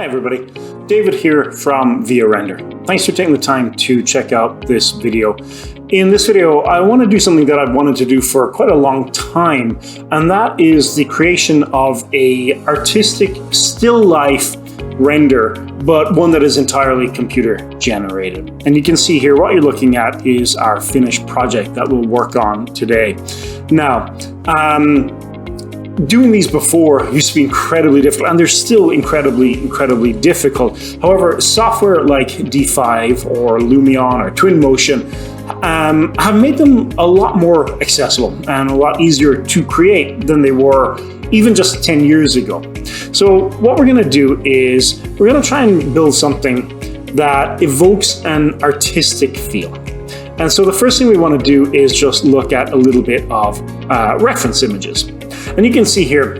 Hi everybody, David here from VIA Render. Thanks for taking the time to check out this video. In this video, I want to do something that I've wanted to do for quite a long time, and that is the creation of a artistic still life render, but one that is entirely computer generated. And you can see here what you're looking at is our finished project that we'll work on today. Now, doing these before used to be incredibly difficult, and they're still incredibly difficult. However, software like D5 or Lumion or Twinmotion have made them a lot more accessible and a lot easier to create than they were even just 10 years ago. So what we're going to do is we're going to try and build something that evokes an artistic feel. And so the first thing we want to do is just look at a little bit of reference images. And you can see here,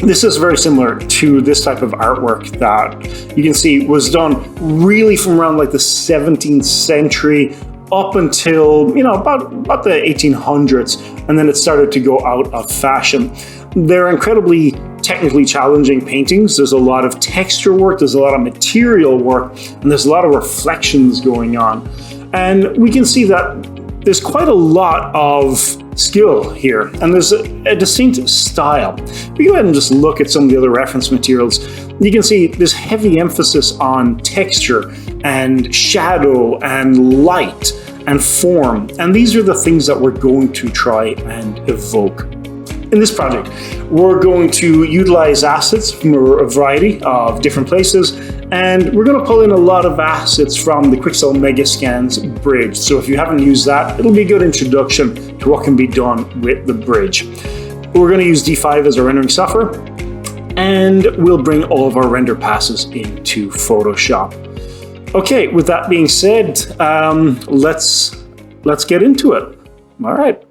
this is very similar to this type of artwork that you can see was done really from around like the 17th century up until, about the 1800s. And then it started to go out of fashion. They're incredibly technically challenging paintings. There's a lot of texture work, there's a lot of material work, and there's a lot of reflections going on. And we can see that there's quite a lot of skill here, and there's a distinct style. If we go ahead and just look at some of the other reference materials, you can see this heavy emphasis on texture and shadow and light and form. And these are the things that we're going to try and evoke. In this project, we're going to utilize assets from a variety of different places, and we're going to pull in a lot of assets from the Quixel Megascans bridge. So if you haven't used that, it'll be a good introduction to what can be done with the bridge. We're going to use D5 as our rendering software, and we'll bring all of our render passes into Photoshop. Okay, with that being said, let's get into it. All right.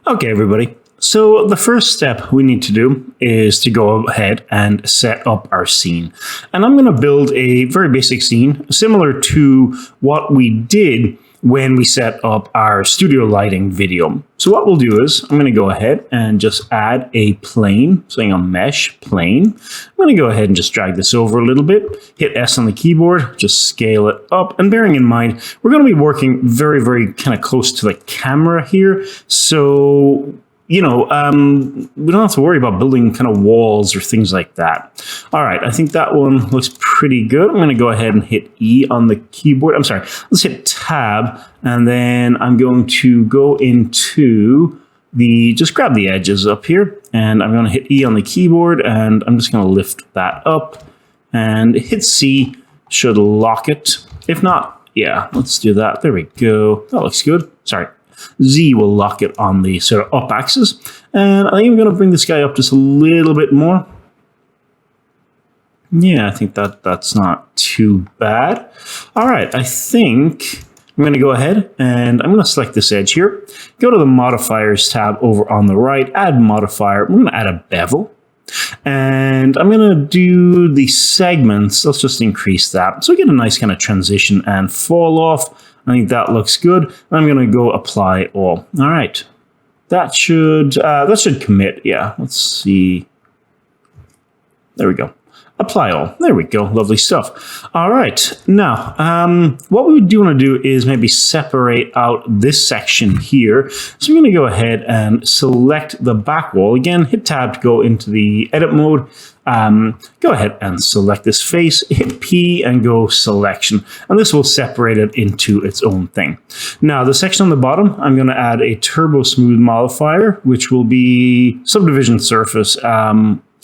Okay, everybody. So the first step we need to do is to go ahead and set up our scene. And I'm going to build a very basic scene similar to what we did when we set up our studio lighting video. So what we'll do is I'm going to go ahead and just add a plane, saying a mesh plane. I'm going to go ahead and just drag this over a little bit, hit S on the keyboard, just scale it up. And bearing in mind, we're going to be working very kind of close to the camera here. So we don't have to worry about building kind of walls or things like that. All right, I think that one looks pretty good. I'm going to go ahead and hit E on the keyboard. I'm sorry, let's hit Tab, and then I'm going to go into just grab the edges up here, and I'm going to hit E on the keyboard, and I'm just going to lift that up, and hit C, should lock it. If not, yeah, let's do that. There we go. That looks good. Sorry. Z will lock it on the sort of up axis. And I think I'm going to bring this guy up just a little bit more. Yeah, I think that's not too bad. All right, I think I'm going to go ahead and I'm going to select this edge here. Go to the modifiers tab over on the right, add modifier. We're going to add a bevel. And I'm going to do the segments. Let's just increase that. So we get a nice kind of transition and fall off. I think that looks good. I'm going to go apply all. All right. That should commit. Yeah. Let's see. There we go. Apply all. There we go. Lovely stuff. All right. Now, what we do want to do is maybe separate out this section here. So I'm going to go ahead and select the back wall. Again, hit Tab to go into the edit mode. Go ahead and select this face, hit P and go selection. And this will separate it into its own thing. Now, the section on the bottom, I'm going to add a turbo smooth modifier, which will be subdivision surface.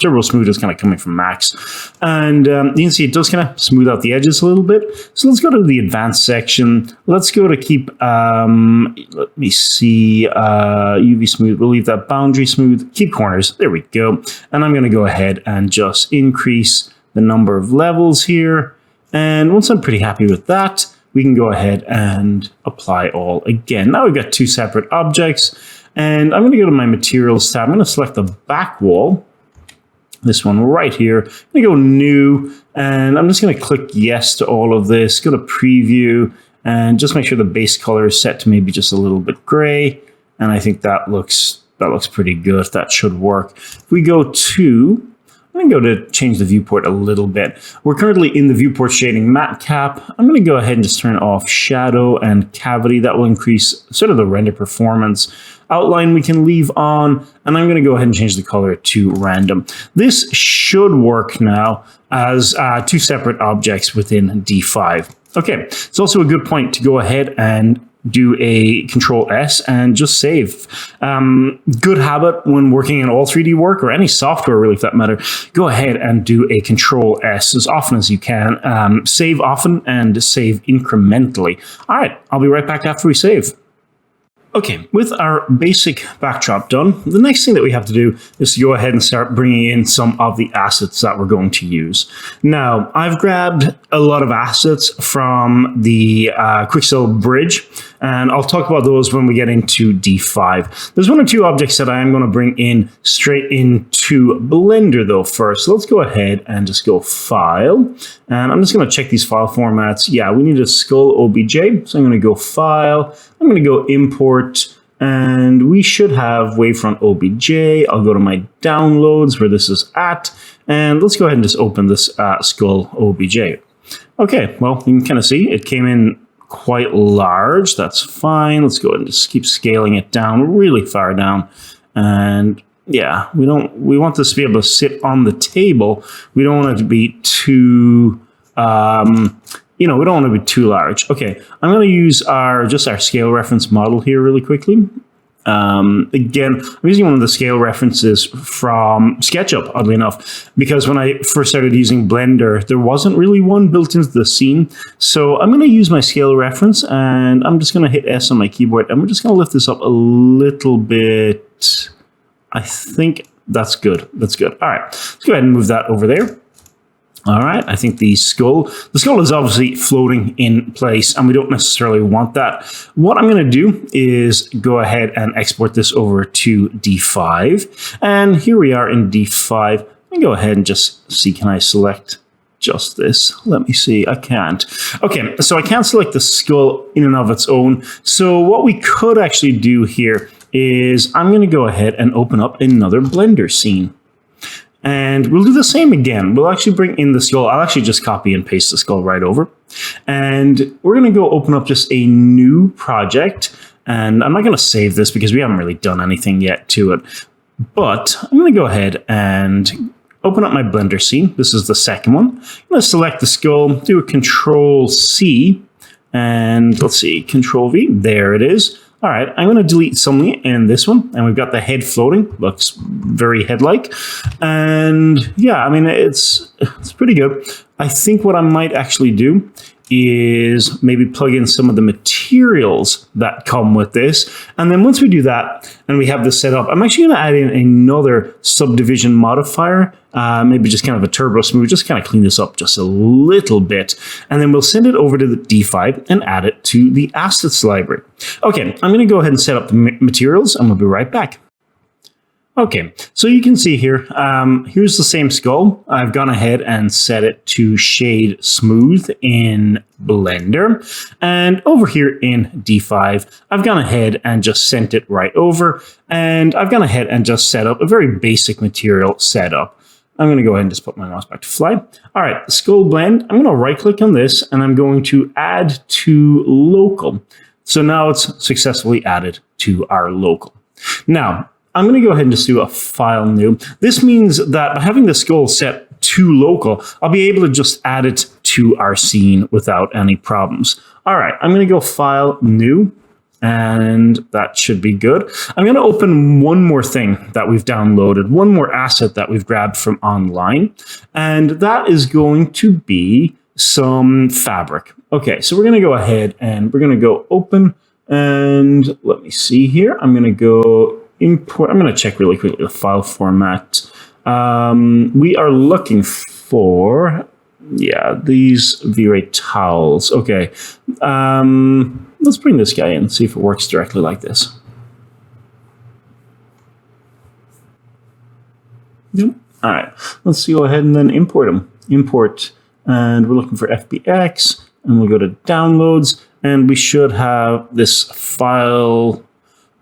Turbo smooth is kind of coming from max. And you can see it does kind of smooth out the edges a little bit. So let's go to the advanced section. Let's go to keep, let me see, UV smooth. We'll leave that boundary smooth. Keep corners. There we go. And I'm going to go ahead and just increase the number of levels here. And once I'm pretty happy with that, we can go ahead and apply all again. Now we've got two separate objects. And I'm going to go to my materials tab. I'm going to select the back wall. This one right here. I'm going to go new, and I'm just going to click yes to all of this. Go to preview, and just make sure the base color is set to maybe just a little bit gray. And I think that looks pretty good. That should work. If we go to I'm going to go to change the viewport a little bit. We're currently in the viewport shading matte cap. I'm going to go ahead and just turn off shadow and cavity. That will increase sort of the render performance. Outline we can leave on, and I'm going to go ahead and change the color to random. This should work now as two separate objects within D5. Okay, it's also a good point to go ahead and do a Control S and just save. Good habit when working in all 3D work or any software really for that matter, go ahead and do a Control S as often as you can. Save often and save incrementally. All right, I'll be right back after we save. Okay, with our basic backdrop done, the next thing that we have to do is to go ahead and start bringing in some of the assets that we're going to use. Now, I've grabbed a lot of assets from the Quixel bridge, and I'll talk about those when we get into D5. There's one or two objects that I am going to bring in straight into Blender though first. So let's go ahead and just go File, and I'm just going to check these file formats. Yeah, we need a skull OBJ, so I'm going to go File, I'm going to go Import, and we should have Wavefront OBJ. I'll go to my downloads where this is at, and let's go ahead and just open this skull OBJ. Okay, well, you can kind of see it came in quite large. That's fine. Let's go ahead and just keep scaling it down really far down. And yeah, we want this to be able to sit on the table. We don't want it to be too we don't want to be too large. Okay, I'm going to use our scale reference model here really quickly. Again, I'm using one of the scale references from SketchUp, oddly enough, because when I first started using Blender, there wasn't really one built into the scene. So I'm going to use my scale reference, and I'm just going to hit S on my keyboard, and we're just going to lift this up a little bit. I think that's good. That's good. All right, let's go ahead and move that over there. All right, I think the skull is obviously floating in place, and we don't necessarily want that. What I'm going to do is go ahead and export this over to D5. And here we are in D5. Let me go ahead and just see, can I select just this? Let me see, I can't. Okay, so I can't select the skull in and of its own. So what we could actually do here is I'm going to go ahead and open up another Blender scene. And we'll do the same again. We'll actually bring in the skull. I'll actually just copy and paste the skull right over. And we're going to go open up just a new project. And I'm not going to save this because we haven't really done anything yet to it. But I'm going to go ahead and open up my Blender scene. This is the second one. I'm going to select the skull, do a Control C, and let's see, Control V. There it is. All right, I'm going to delete some in this one, and we've got the head floating. Looks very head-like. And yeah, I mean, it's pretty good. I think what I might actually do is maybe plug in some of the materials that come with this. And then once we do that and we have this set up, I'm actually going to add in another subdivision modifier, maybe just kind of a turbo smooth, just kind of clean this up just a little bit. And then we'll send it over to the D5 and add it to the assets library. Okay, I'm going to go ahead and set up the materials, and we'll be right back. Okay, so you can see here, here's the same skull. I've gone ahead and set it to shade smooth in Blender. And over here in D5, I've gone ahead and just sent it right over. And I've gone ahead and just set up a very basic material setup. I'm going to go ahead and just put my mouse back to fly. All right, skull blend. I'm going to right click on this, and I'm going to add to local. So now it's successfully added to our local. Now, I'm going to go ahead and just do a file new. This means that by having the skull set to local, I'll be able to just add it to our scene without any problems. All right, I'm going to go file new, and that should be good. I'm going to open one more thing that we've downloaded, one more asset that we've grabbed from online, and that is going to be some fabric. Okay, so we're going to go ahead and we're going to go open, and let me see here. I'm going to go import. I'm going to check really quickly the file format. We are looking for, yeah, these V-Ray towels. Okay. Let's bring this guy in, see if it works directly like this. Yep. All right. Let's go ahead and then import them. Import, and we're looking for FBX, and we'll go to downloads, and we should have this file.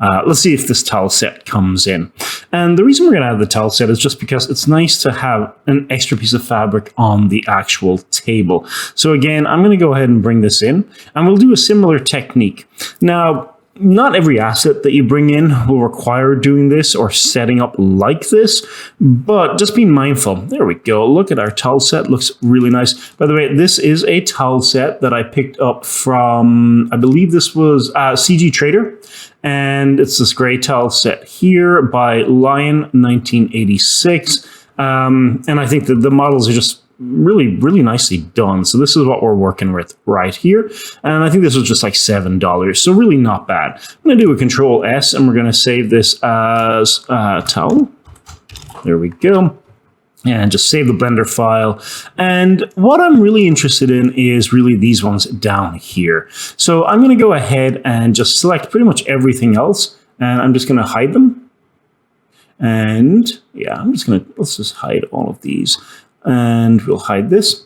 Let's see if this towel set comes in. And the reason we're going to add the towel set is just because it's nice to have an extra piece of fabric on the actual table. So again, I'm going to go ahead and bring this in, and we'll do a similar technique. Now, not every asset that you bring in will require doing this or setting up like this, but just be mindful. There we go. Look at our towel set. Looks really nice. By the way, this is a towel set that I picked up from, I believe this was CG Trader, and it's this gray towel set here by Lion 1986. And I think that the models are just really nicely done. So this is what we're working with right here. And I think this was just like $7. So really not bad. I'm going to do a Control S, and we're going to save this as towel. There we go. And just save the Blender file. And what I'm really interested in is really these ones down here. So I'm going to go ahead and just select pretty much everything else. And I'm just going to hide them. And yeah, let's just hide all of these. And we'll hide this.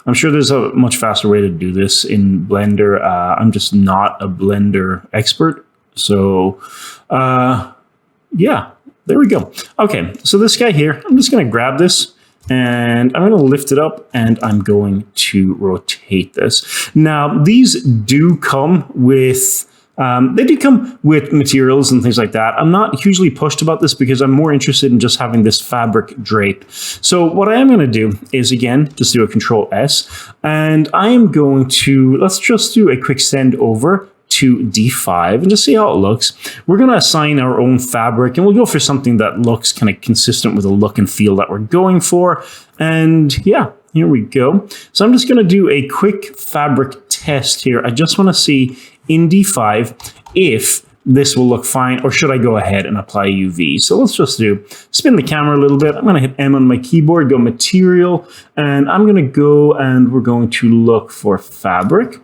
I'm sure there's a much faster way to do this in Blender. I'm just not a Blender expert. So yeah, there we go. Okay, so this guy here, I'm just going to grab this and I'm going to lift it up and I'm going to rotate this. Now, these do come with materials and things like that. I'm not hugely pushed about this because I'm more interested in just having this fabric drape. So what I am going to do is, again, just do a Control S, and I am going to, let's just do a quick send over to D5 and just see how it looks. We're going to assign our own fabric, and we'll go for something that looks kind of consistent with the look and feel that we're going for. And yeah, here we go. So I'm just going to do a quick fabric test here. I just want to see in D5 if this will look fine, or should I go ahead and apply UV? So let's just spin the camera a little bit. I'm going to hit M on my keyboard, go material, and I'm going to go and we're going to look for fabric.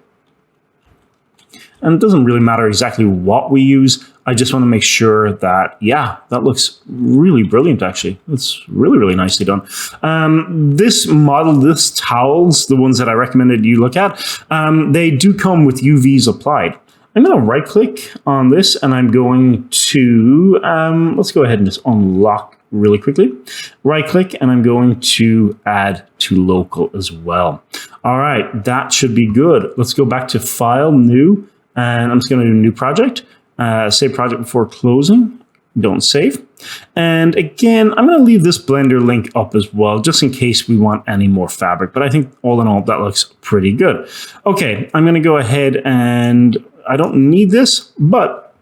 And it doesn't really matter exactly what we use. I just want to make sure that, yeah, that looks really brilliant, actually. It's really nicely done. This model, this towels, the ones that I recommended you look at, they do come with UVs applied. I'm going to right click on this and I'm going to, let's go ahead and just unlock really quickly. Right click and I'm going to add to local as well. All right, that should be good. Let's go back to File, New, and I'm just going to do a new project. Save project before closing. Don't save. And again, I'm going to leave this Blender link up as well, just in case we want any more fabric. But I think all in all, that looks pretty good. Okay, I'm going to go ahead and I don't need this, but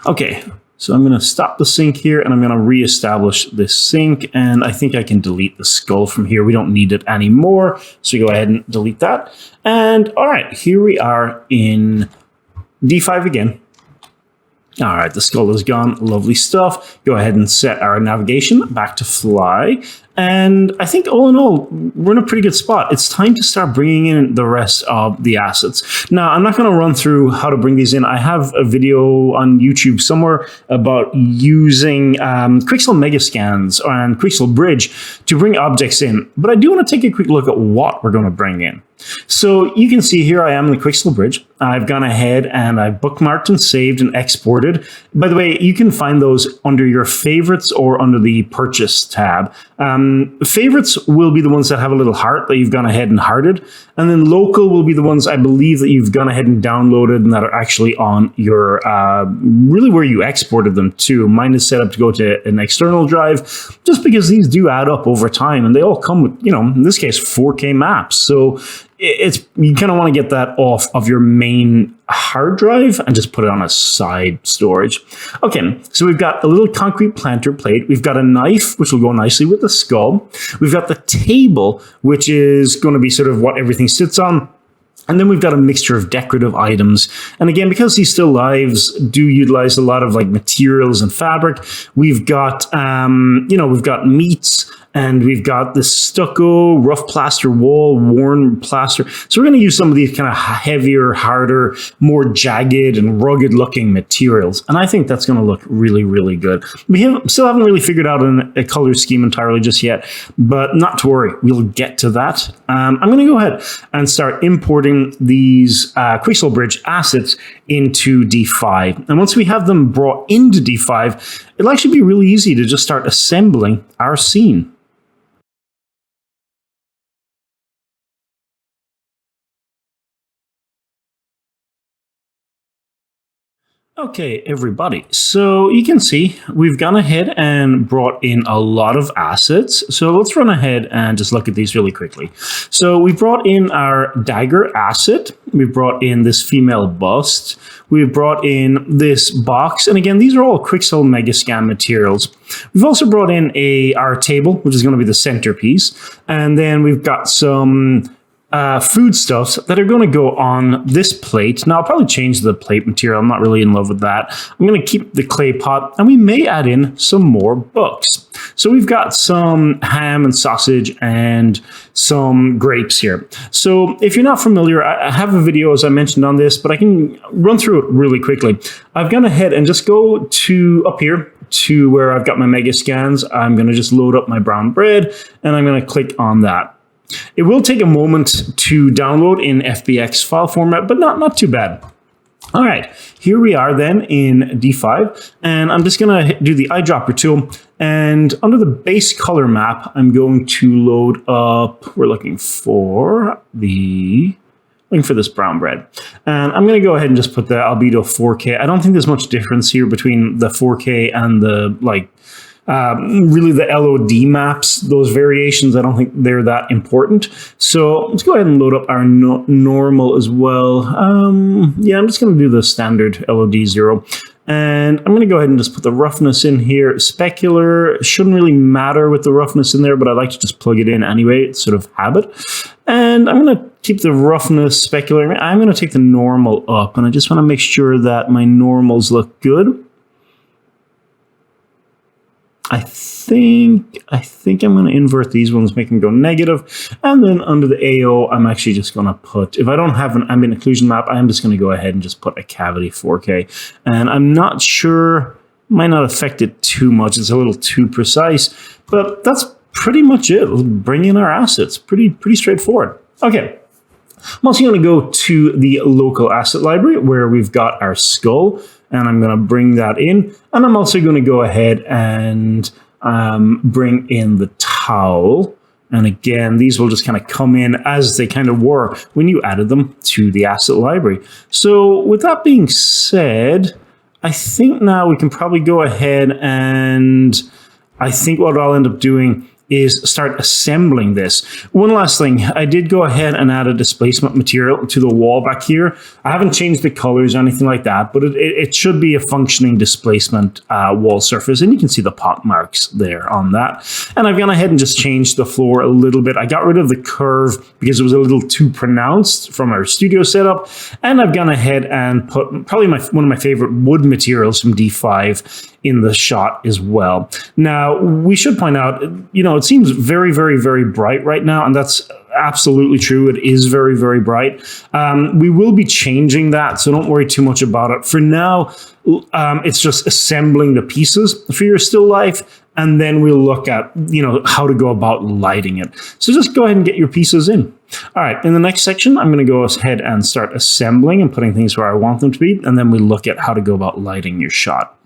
okay. So I'm going to stop the sync here and I'm going to reestablish this sync. And I think I can delete the skull from here. We don't need it anymore. So go ahead and delete that. And all right, here we are in D5 again. All right, the skull is gone. Lovely stuff. Go ahead and set our navigation back to fly. And I think all in all, we're in a pretty good spot. It's time to start bringing in the rest of the assets. Now, I'm not going to run through how to bring these in. I have a video on YouTube somewhere about using Quixel Megascans and Quixel Bridge to bring objects in. But I do want to take a quick look at what we're going to bring in. So you can see here I am in the Quixel Bridge. I've gone ahead and I've bookmarked and saved and exported. By the way, you can find those under your favorites or under the purchase tab. Favorites will be the ones that have a little heart that you've gone ahead and hearted. And then local will be the ones I believe that you've gone ahead and downloaded and that are actually on your, really where you exported them to. Mine is set up to go to an external drive just because these do add up over time and they all come with, in this case, 4K maps. So you kind of want to get that off of your main hard drive and just put it on a side storage. Okay, so we've got a little concrete planter plate. We've got a knife, which will go nicely with the skull. We've got the table, which is going to be sort of what everything sits on. And then we've got a mixture of decorative items. And again, because these still lives do utilize a lot of like materials and fabric, we've got, we've got meats, and we've got this stucco, rough plaster wall, worn plaster. So we're going to use some of these kind of heavier, harder, more jagged and rugged looking materials. And I think that's going to look really good. We still haven't really figured out a color scheme entirely just yet, but not to worry. We'll get to that. I'm going to go ahead and start importing bring these Quicksilver Bridge assets into D5. And once we have them brought into D5, it'll actually be really easy to just start assembling our scene. Okay, everybody, so you can see we've gone ahead and brought in a lot of assets. So let's run ahead and just look at these really quickly. So we brought in our dagger asset. We brought in this female bust. We've brought in this box. And again, these are all Quicksilver Megascan materials. We've also brought in our table, which is going to be the centerpiece. And then we've got some foodstuffs that are going to go on this plate. Now, I'll probably change the plate material. I'm not really in love with that. I'm going to keep the clay pot, and we may add in some more books. So we've got some ham and sausage and some grapes here. So if you're not familiar, I have a video, as I mentioned, on this, but I can run through it really quickly. I've gone ahead and just go to up here to where I've got my mega scans. I'm going to just load up my brown bread, and I'm going to click on that. It will take a moment to download in FBX file format, but not too bad. All right, here we are then in D5, and I'm just going to do the eyedropper tool, and under the base color map, I'm going to load up, we're looking for this brown bread. And I'm going to go ahead and just put the albedo 4K. I don't think there's much difference here between the 4K and the really the LOD maps, those variations. I don't think they're that important. So let's go ahead and load up our normal as well. Yeah, I'm just going to do the standard LOD 0. And I'm going to go ahead and just put the roughness in here. Specular shouldn't really matter with the roughness in there, but I like to just plug it in anyway. It's sort of habit. And I'm going to keep the roughness specular. I'm going to take the normal up, and I just want to make sure that my normals look good. I think I'm going to invert these ones, make them go negative. And then under the AO, I'm actually just going to put, if I don't have an ambient occlusion map, I'm just going to go ahead and just put a cavity 4K. And I'm not sure, might not affect it too much. It's a little too precise, but that's pretty much it. Let's bring in our assets. Pretty straightforward. Okay. I'm also going to go to the local asset library where we've got our skull, and I'm going to bring that in. And I'm also going to go ahead and bring in the towel. And again, these will just kind of come in as they kind of were when you added them to the asset library. So with that being said, I think now we can probably go ahead, and I think what I'll end up doing is start assembling this. One last thing, I did go ahead and add a displacement material to the wall back here. I haven't changed the colors or anything like that, but it should be a functioning displacement wall surface, and you can see the pot marks there on that. And I've gone ahead and just changed the floor a little bit. I got rid of the curve because it was a little too pronounced from our studio setup, and I've gone ahead and put probably one of my favorite wood materials from D5 in the shot as well. Now, we should point out, it seems very, very, very bright right now, and that's absolutely true. It is very, very bright. We will be changing that, so don't worry too much about it. For now, it's just assembling the pieces for your still life, and then we'll look at, how to go about lighting it. So just go ahead and get your pieces in. All right, in the next section, I'm going to go ahead and start assembling and putting things where I want them to be, and then we look at how to go about lighting your shot.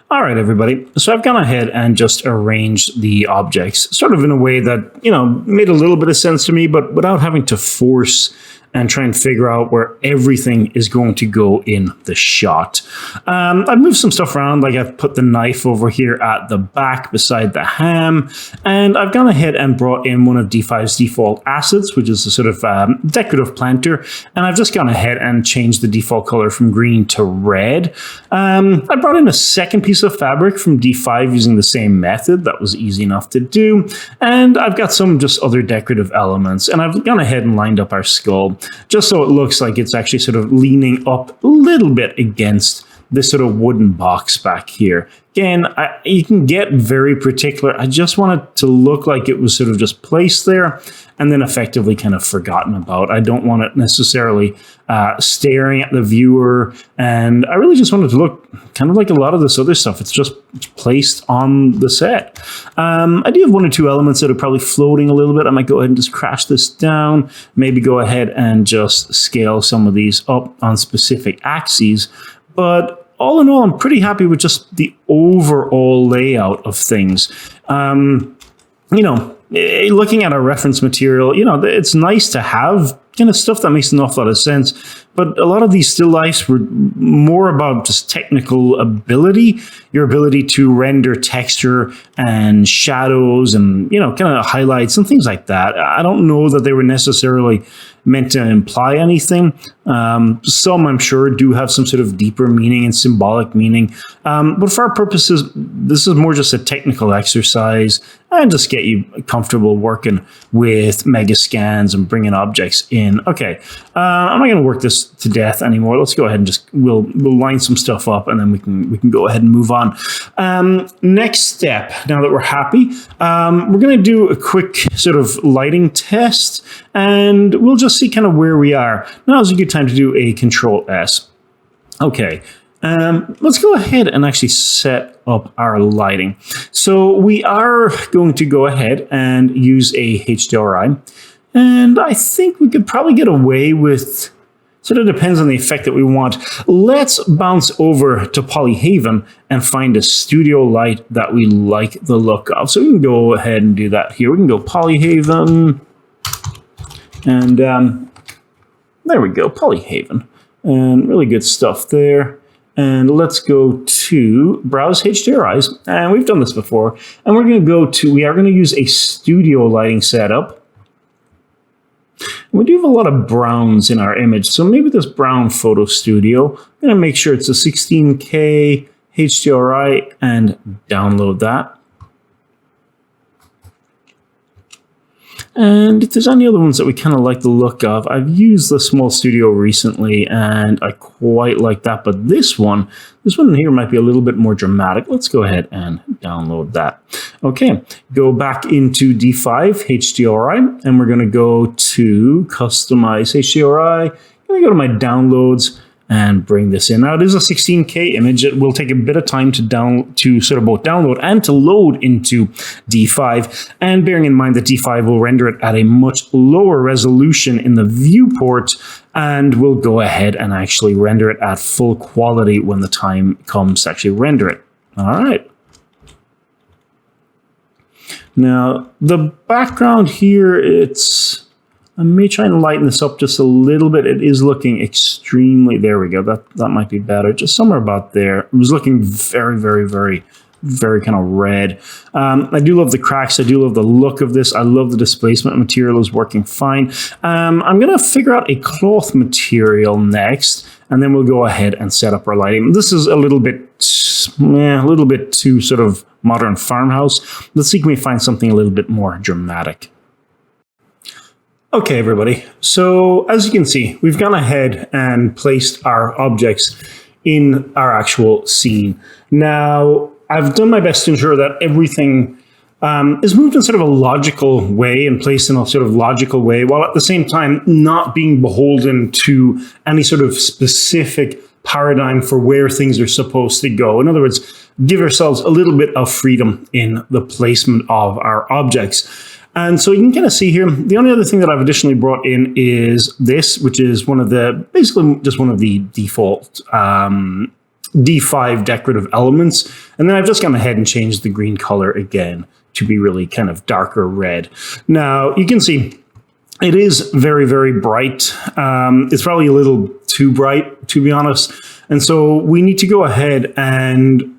All right, everybody. So I've gone ahead and just arranged the objects sort of in a way that, made a little bit of sense to me, but without having to force and try and figure out where everything is going to go in the shot. I've moved some stuff around, like I've put the knife over here at the back beside the ham, and I've gone ahead and brought in one of D5's default assets, which is a sort of decorative planter, and I've just gone ahead and changed the default color from green to red. I brought in a second piece of fabric from D5 using the same method. That was easy enough to do, and I've got some just other decorative elements, and I've gone ahead and lined up our skull, just so it looks like it's actually sort of leaning up a little bit against this sort of wooden box back here. Again, you can get very particular. I just want it to look like it was sort of just placed there and then effectively kind of forgotten about. I don't want it necessarily staring at the viewer, and I really just want it to look kind of like a lot of this other stuff. It's just placed on the set. I do have one or two elements that are probably floating a little bit. I might go ahead and just crash this down, maybe go ahead and just scale some of these up on specific axes. But all in all, I'm pretty happy with just the overall layout of things. Looking at our reference material, it's nice to have kind of stuff that makes an awful lot of sense. But a lot of these still lifes were more about just technical ability, your ability to render texture and shadows and, kind of highlights and things like that. I don't know that they were necessarily meant to imply anything. Some, I'm sure, do have some sort of deeper meaning and symbolic meaning. But for our purposes, this is more just a technical exercise and just get you comfortable working with mega scans and bringing objects in. Okay, I'm not going to work this to death anymore. Let's go ahead and we'll line some stuff up, and then we can go ahead and move on. Next step, now that we're happy, we're going to do a quick sort of lighting test, and we'll just see kind of where we are. Now is a good time to do a Control S. Okay. Let's go ahead and actually set up our lighting. So we are going to go ahead and use a HDRI, and I think we could probably get away with, sort of depends on the effect that we want. Let's bounce over to Polyhaven and find a studio light that we like the look of. So we can go ahead and do that here. We can go Polyhaven, and there we go, Polyhaven, and really good stuff there. And let's go to Browse HDRIs, and we've done this before, and we are going to use a studio lighting setup. We do have a lot of browns in our image, so maybe this brown photo studio. I'm going to make sure it's a 16K HDRI and download that. And if there's any other ones that we kind of like the look of, I've used the Small Studio recently, and I quite like that. But this one here might be a little bit more dramatic. Let's go ahead and download that. Okay, go back into D5 HDRI, and we're going to go to Customize HDRI. I'm going to go to my downloads and bring this in. Now, it is a 16K image. It will take a bit of time to sort of both download and to load into D5. And bearing in mind that D5 will render it at a much lower resolution in the viewport, and we'll go ahead and actually render it at full quality when the time comes to actually render it. All right. Now, the background here, I may try and lighten this up just a little bit. It is looking extremely, there we go. That might be better. Just somewhere about there. It was looking very, very, very, very kind of red. I do love the cracks. I do love the look of this. I love the displacement material is working fine. I'm going to figure out a cloth material next, and then we'll go ahead and set up our lighting. This is a little bit too sort of modern farmhouse. Let's see, can we find something a little bit more dramatic? Okay, everybody. So as you can see, we've gone ahead and placed our objects in our actual scene. Now, I've done my best to ensure that everything is moved in sort of a logical way and placed in a sort of logical way, while at the same time not being beholden to any sort of specific paradigm for where things are supposed to go. In other words, give ourselves a little bit of freedom in the placement of our objects. And so you can kind of see here, the only other thing that I've additionally brought in is this, which is basically just one of the default D5 decorative elements. And then I've just gone ahead and changed the green color again to be really kind of darker red. Now you can see it is very, very bright. It's probably a little too bright, to be honest. And so we need to go ahead and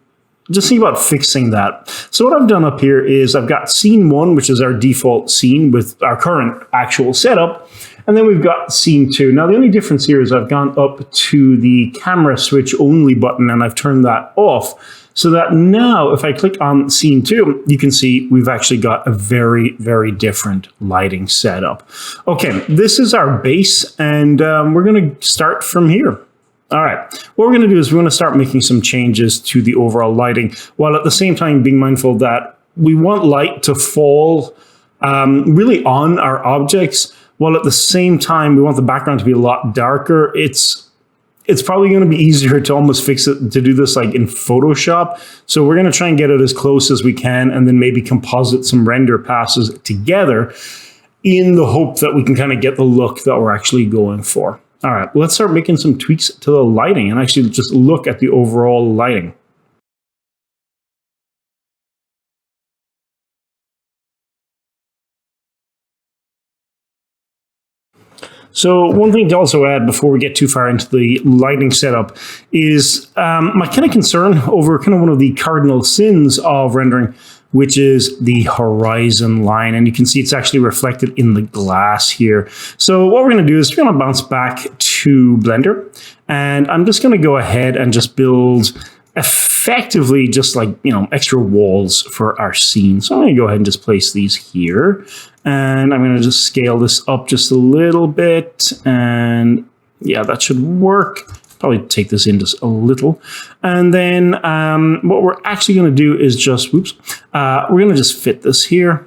just think about fixing that. So what I've done up here is I've got scene 1, which is our default scene with our current actual setup. And then we've got scene 2. Now, the only difference here is I've gone up to the camera switch only button and I've turned that off. So that now, if I click on scene 2, you can see we've actually got a very, very different lighting setup. Okay, this is our base, and we're going to start from here. All right, what we're going to do is we're going to start making some changes to the overall lighting, while at the same time being mindful that we want light to fall really on our objects, while at the same time we want the background to be a lot darker. It's probably going to be easier to almost fix it, to do this like in Photoshop. So we're going to try and get it as close as we can, and then maybe composite some render passes together in the hope that we can kind of get the look that we're actually going for. All right, let's start making some tweaks to the lighting and actually just look at the overall lighting. So one thing to also add before we get too far into the lighting setup is my kind of concern over kind of one of the cardinal sins of rendering, which is the horizon line. And you can see it's actually reflected in the glass here. So what we're going to do is we're going to bounce back to Blender, and I'm just going to go ahead and just build effectively just like, you know, extra walls for our scene. So I'm going to go ahead and just place these here, and I'm going to just scale this up just a little bit, and yeah, that should work. Probably take this in just a little. And then what we're actually going to do is just, we're going to just fit this here.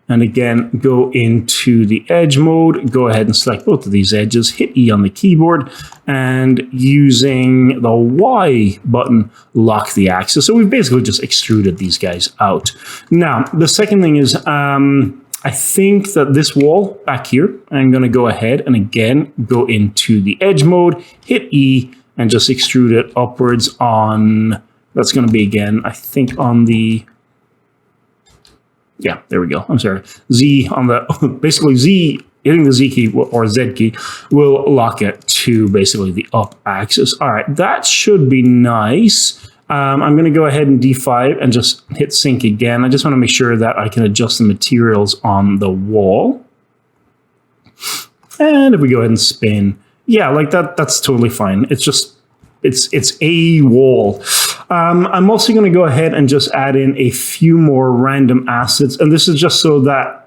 And again, go into the edge mode, go ahead and select both of these edges, hit E on the keyboard, and using the Y button, lock the axis. So we've basically just extruded these guys out. Now, the second thing is, I think that this wall back here, I'm going to go ahead and again, go into the edge mode, hit E, and just extrude it upwards on, that's going to be again, I think on the, yeah, there we go. I'm sorry. Z on the, basically Z, hitting the Z key or Z key will lock it to basically the up axis. All right, that should be nice. I'm going to go ahead and D5 and just hit sync again. I just want to make sure that I can adjust the materials on the wall. And if we go ahead and spin, yeah, like that, that's totally fine. It's just, it's a wall. I'm also going to go ahead and just add in a few more random assets. And this is just so that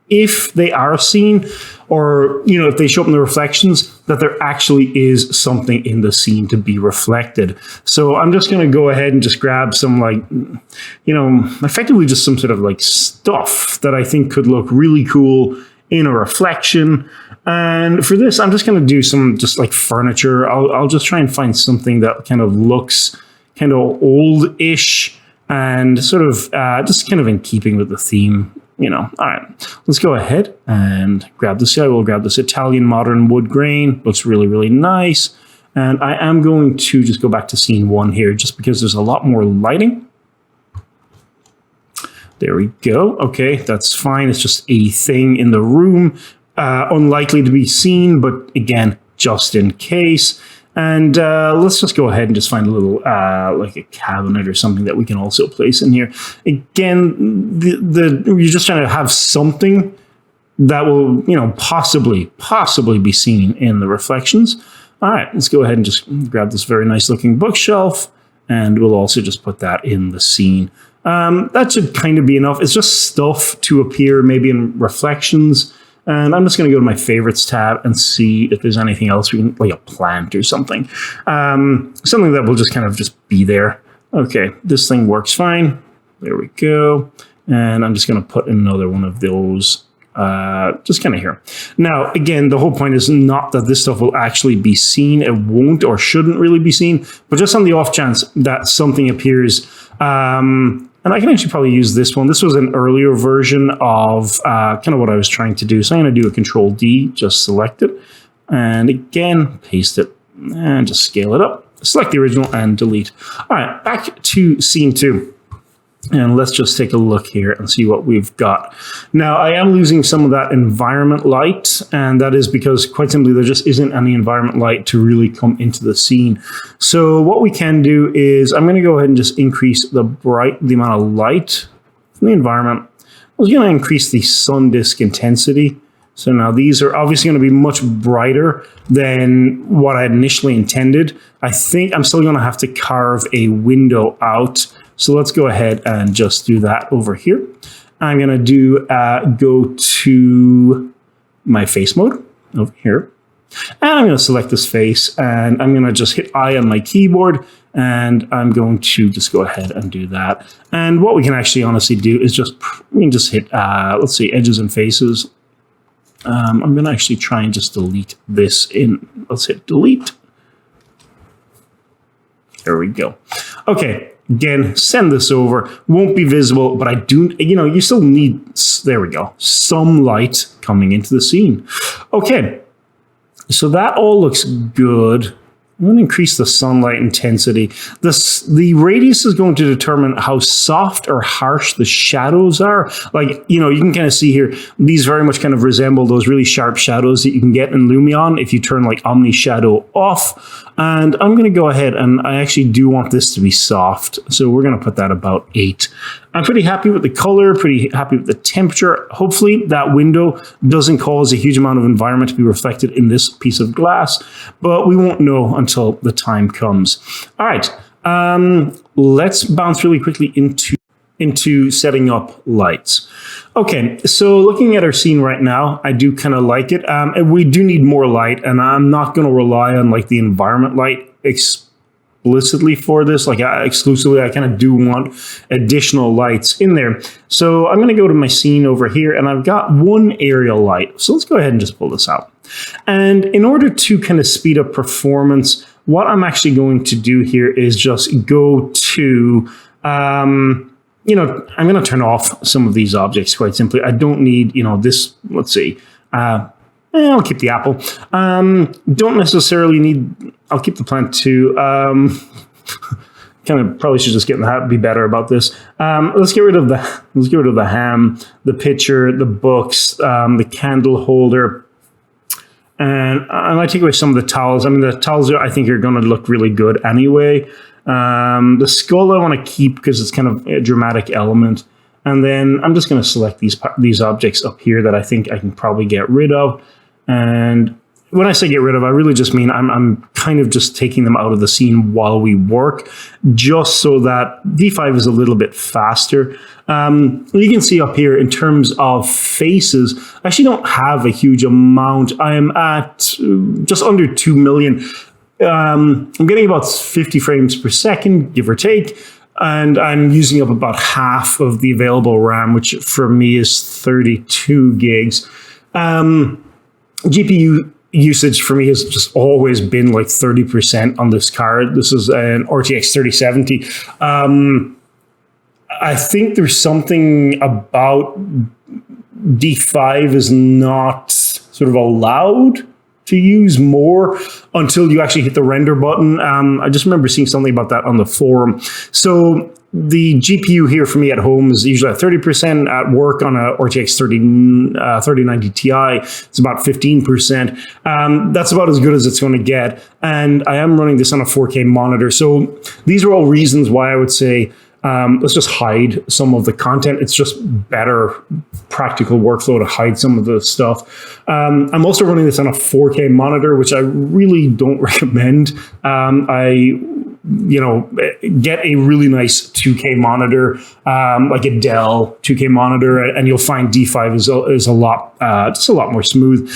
if they are seen, or, you know, if they show up in the reflections, that there actually is something in the scene to be reflected. So I'm just going to go ahead and just grab some, like, you know, effectively just some sort of like stuff that I think could look really cool in a reflection. And for this, I'm just going to do some just like furniture. I'll just try and find something that kind of looks kind of old-ish and sort of just kind of in keeping with the theme, you know. All right, let's go ahead and grab this guy. We'll grab this Italian modern wood grain. Looks really, really nice. And I am going to just go back to scene 1 here just because there's a lot more lighting. There we go. Okay, that's fine. It's just a thing in the room. Unlikely to be seen, but again, just in case. And let's just go ahead and just find a little, like a cabinet or something that we can also place in here. Again, you're just trying to have something that will, you know, possibly be seen in the reflections. All right, let's go ahead and just grab this very nice looking bookshelf, and we'll also just put that in the scene. That should kind of be enough. It's just stuff to appear maybe in reflections. And I'm just going to go to my favorites tab and see if there's anything else we can, like a plant or something. Something that will just kind of just be there. Okay, this thing works fine. There we go. And I'm just going to put another one of those just kind of here. Now, again, the whole point is not that this stuff will actually be seen. It won't or shouldn't really be seen. But just on the off chance that something appears, and I can actually probably use this one. This was an earlier version of kind of what I was trying to do. So I'm going to do a Control D, just select it. And again, paste it and just scale it up. Select the original and delete. All right, back to scene 2. And let's just take a look here and see what we've got. Now, I am losing some of that environment light, and that is because, quite simply, there just isn't any environment light to really come into the scene. So what we can do is I'm going to go ahead and just increase the amount of light from the environment. I was going to increase the sun disk intensity. So now these are obviously going to be much brighter than what I had initially intended. I think I'm still going to have to carve a window out. So let's go ahead and just do that over here. I'm going to do go to my face mode over here. And I'm going to select this face, and I'm going to just hit I on my keyboard, and I'm going to just go ahead and do that. And what we can actually honestly do is we can just hit, let's see, edges and faces. I'm going to actually try and just delete this let's hit delete. There we go. Okay, again, send this over. Won't be visible, but I do, you still need, there we go, some light coming into the scene. Okay, so that all looks good. I'm going to increase the sunlight intensity. The radius is going to determine how soft or harsh the shadows are. Like, you can kind of see here, these very much kind of resemble those really sharp shadows that you can get in Lumion if you turn like Omni Shadow off. And I'm going to go ahead, and I actually do want this to be soft. So we're going to put that about 8. I'm pretty happy with the color, pretty happy with the temperature. Hopefully that window doesn't cause a huge amount of environment to be reflected in this piece of glass, but we won't know until the time comes. All right, let's bounce really quickly into setting up lights. Okay, so looking at our scene right now, I do kind of like it. And we do need more light, and I'm not going to rely on like the environment light explicitly for this, like exclusively. I kind of do want additional lights in there. So I'm going to go to my scene over here, and I've got one aerial light. So let's go ahead and just pull this out. And in order to kind of speed up performance, what I'm actually going to do here is just go to, I'm going to turn off some of these objects quite simply. I don't need, this, let's see, I'll keep the apple. Don't necessarily need, I'll keep the plant too. Kind of probably should just be better about this. Let's get rid of the ham, the picture, the books, the candle holder. And I might take away some of the towels. I mean, the towels I think are going to look really good anyway. The skull I want to keep because it's kind of a dramatic element. And then I'm just going to select these objects up here that I think I can probably get rid of. And when I say get rid of, I really just mean I'm kind of just taking them out of the scene while we work, just so that D5 is a little bit faster. You can see up here in terms of faces, I actually don't have a huge amount. I am at just under 2 million. I'm getting about 50 frames per second, give or take, and I'm using up about half of the available RAM, which for me is 32 gigs. GPU usage for me has just always been like 30% on this card. This is an RTX 3070. I think there's something about D5 is not sort of allowed to use more until you actually hit the render button. I just remember seeing something about that on the forum. So the GPU here for me at home is usually at 30%. At work on a RTX 3090 Ti, it's about 15%. That's about as good as it's going to get. And I am running this on a 4K monitor. So these are all reasons why I would say, let's just hide some of the content. It's just better practical workflow to hide some of the stuff. I'm also running this on a 4K monitor, which I really don't recommend. Get a really nice 2K monitor, like a Dell 2K monitor, and you'll find D5 is a lot, just a lot more smooth.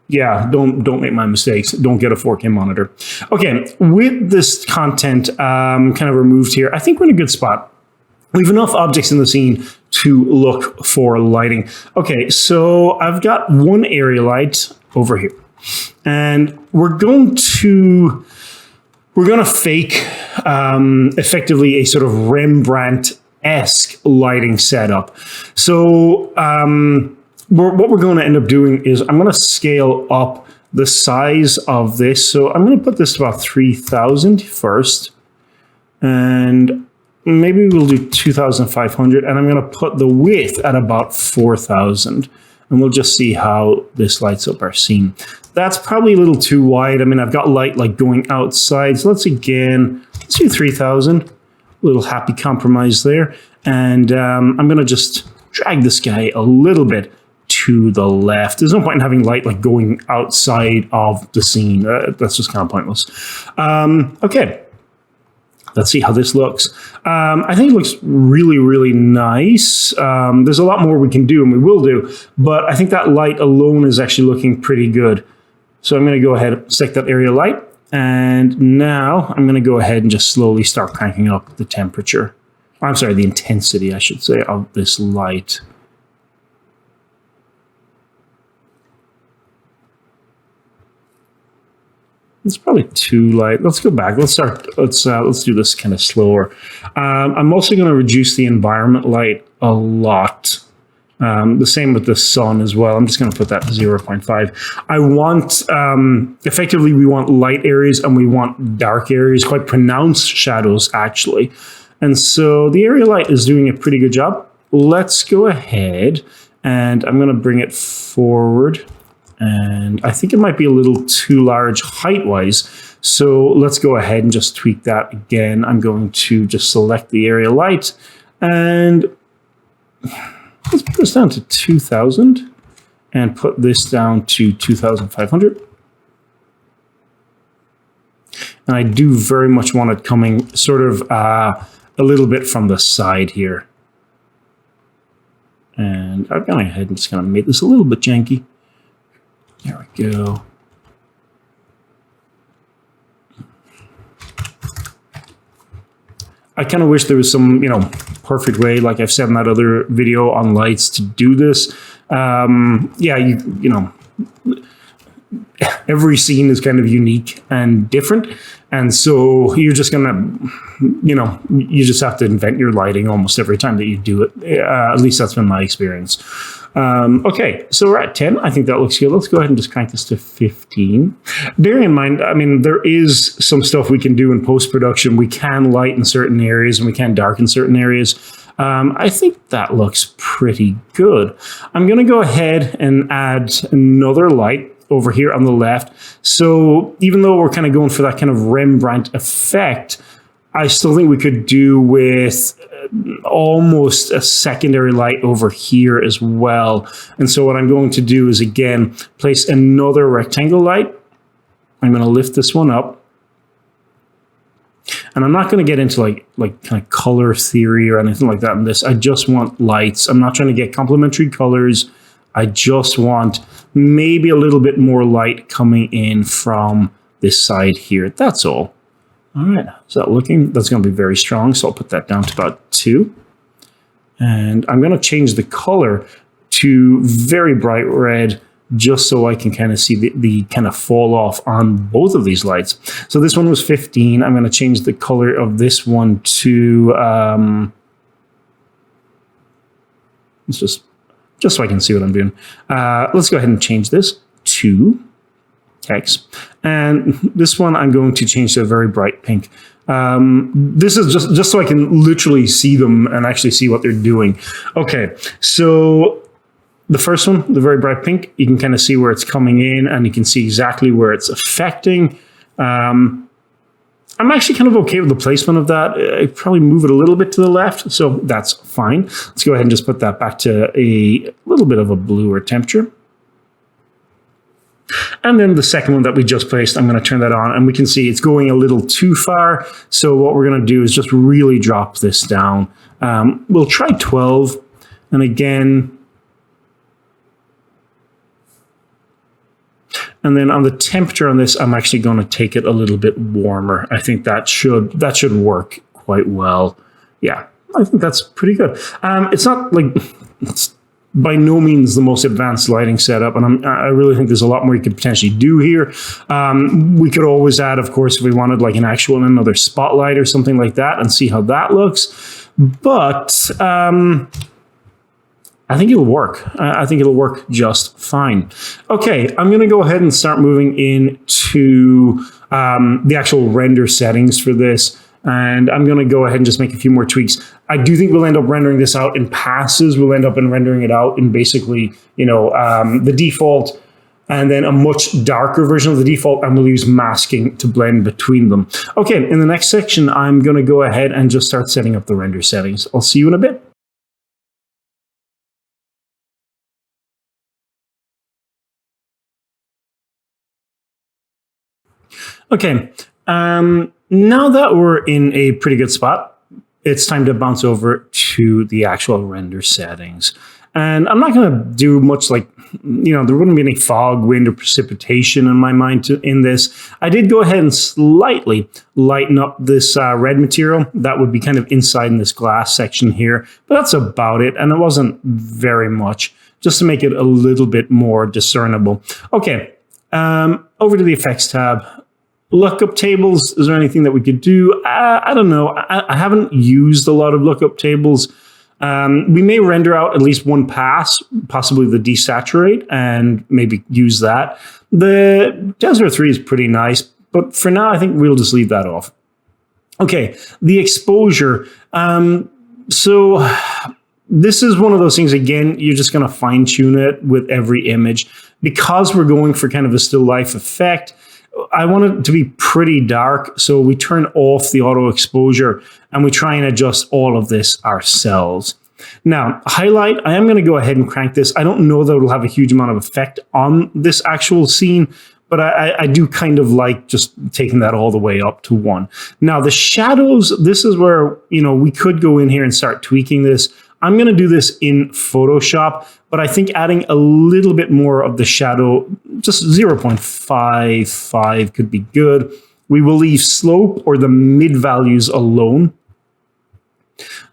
Yeah, don't make my mistakes. Don't get a 4K monitor. Okay, with this content kind of removed here, I think we're in a good spot. We have enough objects in the scene to look for lighting. Okay, so I've got one area light over here, and we're going to fake effectively a sort of Rembrandt-esque lighting setup. So what we're going to end up doing is I'm going to scale up the size of this. So I'm going to put this to about 3,000 first, and maybe we'll do 2,500, and I'm going to put the width at about 4,000, and we'll just see how this lights up our scene. That's probably a little too wide. I mean, I've got light like going outside. So let's do 3,000. A little happy compromise there. And I'm going to just drag this guy a little bit to the left. There's no point in having light like going outside of the scene. That's just kind of pointless. Okay. let's see how this looks. I think it looks really, really nice. There's a lot more we can do, and we will do, but I think that light alone is actually looking pretty good. So I'm going to go ahead and select that area light, and now I'm going to go ahead and just slowly start cranking up the temperature. I'm sorry, the intensity, I should say, of this light. It's probably too light. Let's go back. Let's do this kind of slower. I'm also going to reduce the environment light a lot. The same with the sun as well. I'm just going to put that to 0.5. I want, effectively, we want light areas and we want dark areas, quite pronounced shadows, actually. And so the area light is doing a pretty good job. Let's go ahead and I'm going to bring it forward. And I think it might be a little too large height-wise. So let's go ahead and just tweak that again. I'm going to just select the area light and let's put this down to 2000 and put this down to 2500. And I do very much want it coming sort of a little bit from the side here. And I've gone ahead and just kind of made this a little bit janky. There we go. I kind of wish there was some, perfect way, like I've said in that other video on lights, to do this. Yeah, every scene is kind of unique and different. And so you're just going to, you just have to invent your lighting almost every time that you do it. At least that's been my experience. Okay, so we're at 10. I think that looks good. Let's go ahead and just crank this to 15. Bearing in mind, I mean, there is some stuff we can do in post-production. We can light in certain areas and we can darken certain areas. I think that looks pretty good. I'm going to go ahead and add another light over here on the left. So even though we're kind of going for that kind of Rembrandt effect, I still think we could do with almost a secondary light over here as well. And so what I'm going to do is, again, place another rectangle light. I'm going to lift this one up. And I'm not going to get into like kind of color theory or anything like that in this. I just want lights. I'm not trying to get complementary colors. I just want maybe a little bit more light coming in from this side here. That's all. All right, is that looking? That's going to be very strong, so I'll put that down to about 2. And I'm going to change the color to very bright red, just so I can kind of see the kind of fall off on both of these lights. So this one was 15. I'm going to change the color of this one to, let's just so I can see what I'm doing. Let's go ahead and change this to X. And this one I'm going to change to a very bright pink. This is just so I can literally see them and actually see what they're doing. Okay, so the first one, the very bright pink, you can kind of see where it's coming in and you can see exactly where it's affecting. I'm actually kind of okay with the placement of that. I'd probably move it a little bit to the left, so that's fine. Let's go ahead and just put that back to a little bit of a bluer temperature. And then the second one that we just placed, I'm going to turn that on, and we can see it's going a little too far. So what we're going to do is just really drop this down. We'll try 12, and again, and then on the temperature on this, I'm actually going to take it a little bit warmer. I think that should work quite well. Yeah, I think that's pretty good. It's not like it's by no means the most advanced lighting setup, and I really think there's a lot more you could potentially do here. We could always add, of course, if we wanted like an actual another spotlight or something like that, and see how that looks. But I think it'll work. I think it'll work just fine. Okay, I'm going to go ahead and start moving into the actual render settings for this. And I'm going to go ahead and just make a few more tweaks. I do think we'll end up rendering this out in passes. We'll end up in rendering it out in basically, the default and then a much darker version of the default, and we'll use masking to blend between them. Okay, in the next section, I'm going to go ahead and just start setting up the render settings. I'll see you in a bit. Okay, Now that we're in a pretty good spot, it's time to bounce over to the actual render settings. And I'm not going to do much like, there wouldn't be any fog, wind, or precipitation in my mind in this. I did go ahead and slightly lighten up this red material. That would be kind of inside in this glass section here. But that's about it. And it wasn't very much, just to make it a little bit more discernible. Okay, over to the effects tab. Lookup tables, is there anything that we could do? I don't know. I haven't used a lot of lookup tables. We may render out at least one pass, possibly the desaturate, and maybe use that. The Desert 3 is pretty nice, but for now, I think we'll just leave that off. Okay, the exposure. So this is one of those things, again, you're just going to fine tune it with every image. Because we're going for kind of a still life effect, I want it to be pretty dark, so we turn off the auto exposure and we try and adjust all of this ourselves. Now, highlight, I am going to go ahead and crank this. I don't know that it'll have a huge amount of effect on this actual scene, but I do kind of like just taking that all the way up to 1. Now, the shadows, this is where, we could go in here and start tweaking this. I'm going to do this in Photoshop, but I think adding a little bit more of the shadow, just 0.55 could be good. We will leave slope or the mid values alone.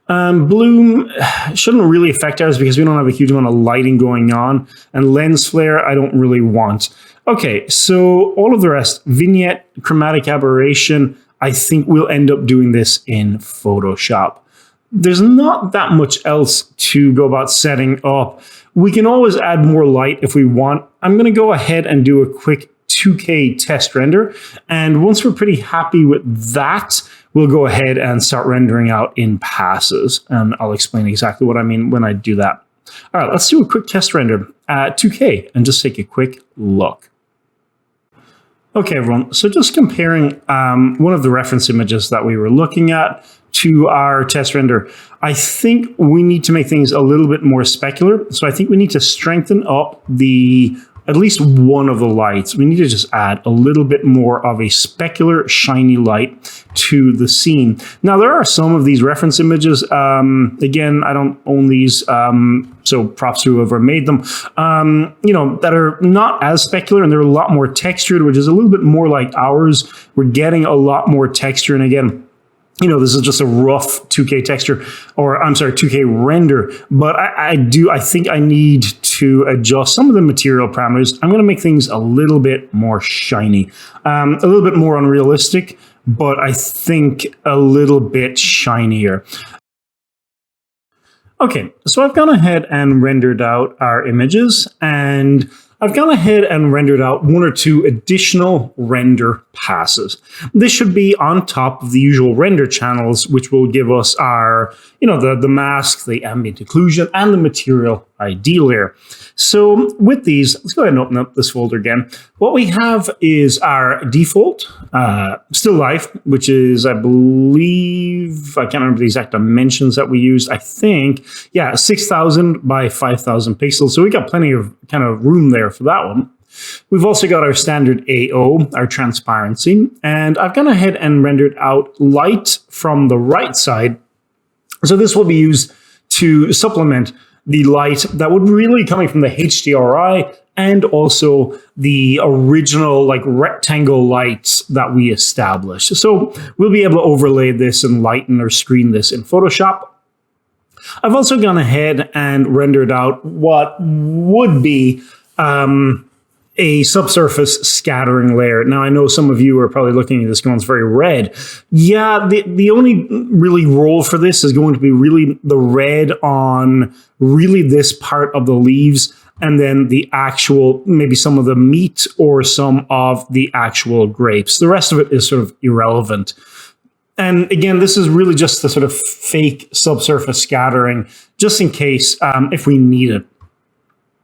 Bloom shouldn't really affect ours because we don't have a huge amount of lighting going on. And lens flare, I don't really want. Okay, so all of the rest, vignette, chromatic aberration, I think we'll end up doing this in Photoshop. There's not that much else to go about setting up. We can always add more light if we want. I'm going to go ahead and do a quick 2K test render. And once we're pretty happy with that, we'll go ahead and start rendering out in passes. And I'll explain exactly what I mean when I do that. All right, let's do a quick test render at 2K and just take a quick look. Okay, everyone, so just comparing one of the reference images that we were looking at to our test render, I think we need to make things a little bit more specular. So I think we need to strengthen up at least one of the lights. We need to just add a little bit more of a specular, shiny light to the scene. Now, there are some of these reference images. Again, I don't own these, so props to whoever made them, that are not as specular and they're a lot more textured, which is a little bit more like ours. We're getting a lot more texture. And again, this is just a rough 2K texture, or I'm sorry, 2K render, but I think I need to adjust some of the material parameters. I'm going to make things a little bit more shiny, a little bit more unrealistic, but I think a little bit shinier. Okay, so I've gone ahead and rendered out our images, and I've gone ahead and rendered out 1 or 2 additional render passes. This should be on top of the usual render channels, which will give us our, the mask, the ambient occlusion, and the material ID layer. So with these, let's go ahead and open up this folder again. What we have is our default still life, which is, I believe, I can't remember the exact dimensions that we used. I think, 6,000 by 5,000 pixels. So we got plenty of kind of room there for that one. We've also got our standard AO, our transparency, and I've gone ahead and rendered out light from the right side. So this will be used to supplement the light that would really coming from the HDRI and also the original rectangle lights that we established. So we'll be able to overlay this and lighten or screen this in Photoshop. I've also gone ahead and rendered out what would be a subsurface scattering layer. Now, I know some of you are probably looking at this going, it's very red. Yeah, the only really role for this is going to be really the red on really this part of the leaves, and then the actual, maybe some of the meat or some of the actual grapes. The rest of it is sort of irrelevant. And again, this is really just the sort of fake subsurface scattering, just in case if we need it.